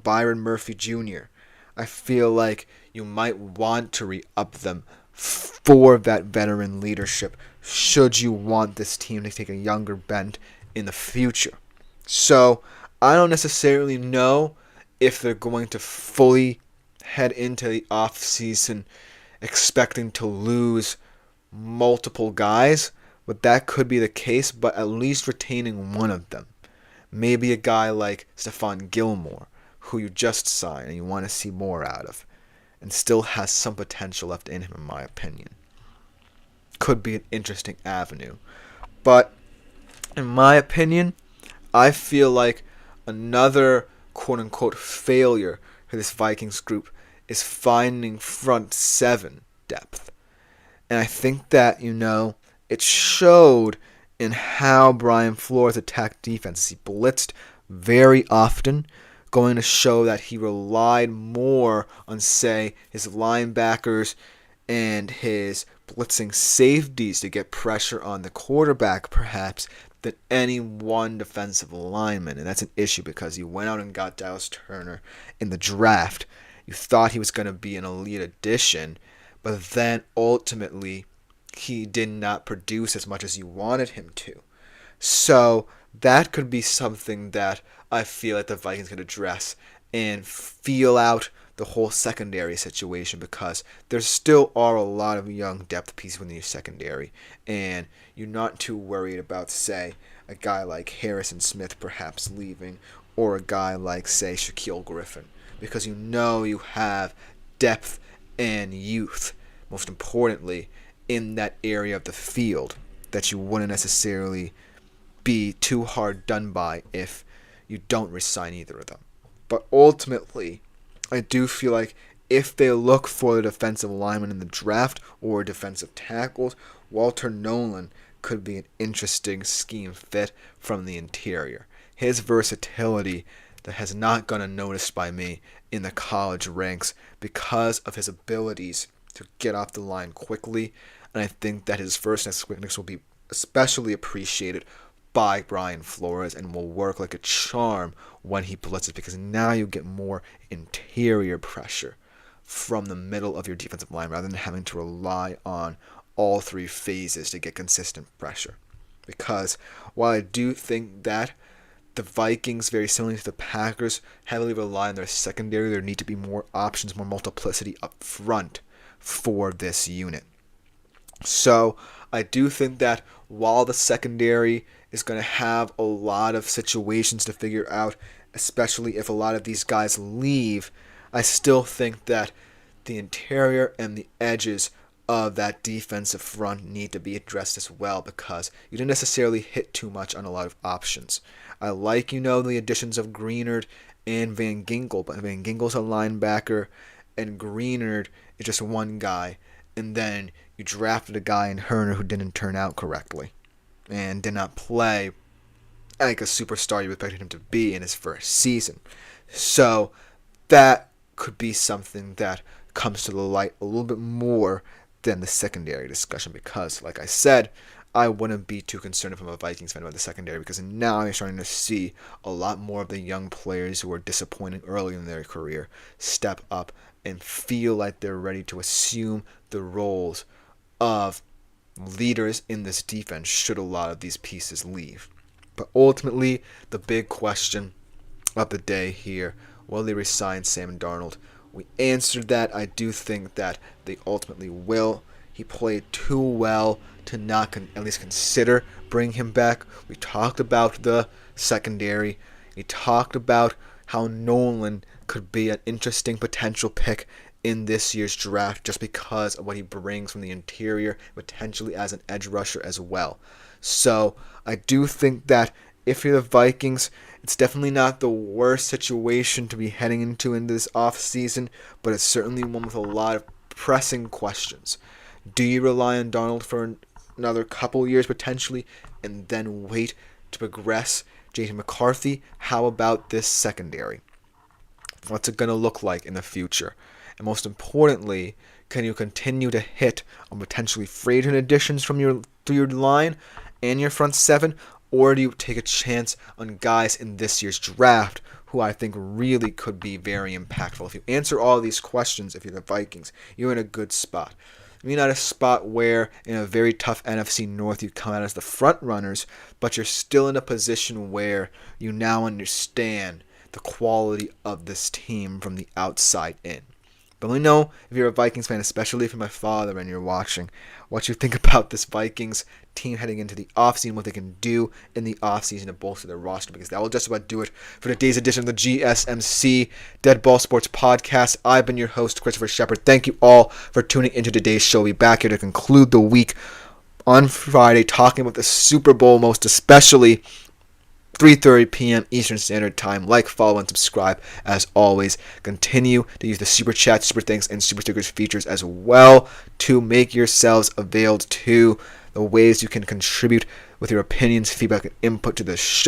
Byron Murphy Jr., I feel like you might want to re-up them for that veteran leadership should you want this team to take a younger bent in the future. So I don't necessarily know if they're going to fully head into the offseason expecting to lose multiple guys, but that could be the case, but at least retaining one of them. Maybe a guy like Stephon Gilmore, who you just signed and you want to see more out of, and still has some potential left in him, in my opinion. Could be an interesting avenue. But in my opinion, I feel like another quote-unquote failure for this Vikings group is finding front seven depth. And I think that, it showed in how Brian Flores attacked defenses. He blitzed very often, going to show that he relied more on, say, his linebackers and his blitzing safeties to get pressure on the quarterback, perhaps, than any one defensive lineman. And that's an issue because you went out and got Dallas Turner in the draft. You thought he was going to be an elite addition, but then ultimately he did not produce as much as you wanted him to. So that could be something that I feel like the Vikings could address and feel out the whole secondary situation, because there still are a lot of young depth pieces within your secondary, and you're not too worried about, say, a guy like Harrison Smith perhaps leaving, or a guy like, say, Shaquille Griffin, because you have depth and youth, most importantly, in that area of the field that you wouldn't necessarily be too hard done by if you don't resign either of them. But ultimately, I do feel like if they look for the defensive lineman in the draft or defensive tackles, Walter Nolan could be an interesting scheme fit from the interior. His versatility that has not gone unnoticed by me in the college ranks because of his abilities to get off the line quickly, and I think that his firstness quickness will be especially appreciated by Brian Flores and will work like a charm when he blitzes, because now you get more interior pressure from the middle of your defensive line rather than having to rely on all three phases to get consistent pressure. Because while I do think that the Vikings, very similar to the Packers, heavily rely on their secondary, there need to be more options, more multiplicity up front for this unit. So I do think that while the secondary is going to have a lot of situations to figure out, especially if a lot of these guys leave, I still think that the interior and the edges of that defensive front need to be addressed as well, because you didn't necessarily hit too much on a lot of options. I like, the additions of Greenard and Van Ginkel, but Van Ginkel's a linebacker and Greenard is just one guy, and then you drafted a guy in Herner who didn't turn out correctly and did not play like a superstar you expected him to be in his first season. So that could be something that comes to the light a little bit more than the secondary discussion, because, like I said, I wouldn't be too concerned if I'm a Vikings fan about the secondary, because now I'm starting to see a lot more of the young players who were disappointing early in their career step up and feel like they're ready to assume the roles of leaders in this defense should a lot of these pieces leave. But ultimately, the big question of the day here, will they resign Sam Darnold? We answered that. I do think that they ultimately will. He played too well to not at least consider bringing him back. We talked about the secondary. We talked about how Nolan could be an interesting potential pick in this year's draft just because of what he brings from the interior, potentially as an edge rusher as well. So I do think that if you're the Vikings, it's definitely not the worst situation to be heading into this offseason, but it's certainly one with a lot of pressing questions. Do you rely on Darnold for another couple years potentially and then wait to progress J.T. McCarthy? How about this secondary? What's it going to look like in the future? And most importantly, can you continue to hit on potentially free agent additions from your line and your front seven? Or do you take a chance on guys in this year's draft who I think really could be very impactful? If you answer all these questions, if you're the Vikings, you're in a good spot. You're not a spot where in a very tough NFC North you come out as the front runners, but you're still in a position where you now understand the quality of this team from the outside in. But let me know if you're a Vikings fan, especially if you're my father and you're watching, what you think about this Vikings team heading into the offseason, what they can do in the offseason to bolster their roster, because that will just about do it for today's edition of the GSMC Dead Ball Sports Podcast. I've been your host, Christopher Shepard. Thank you all for tuning into today's show. We'll be back here to conclude the week on Friday, talking about the Super Bowl, most especially 3:30 p.m. Eastern Standard Time. Like, follow, and subscribe. As always, continue to use the Super Chat, Super Thanks, and Super Stickers features as well to make yourselves available to the ways you can contribute with your opinions, feedback, and input to the show.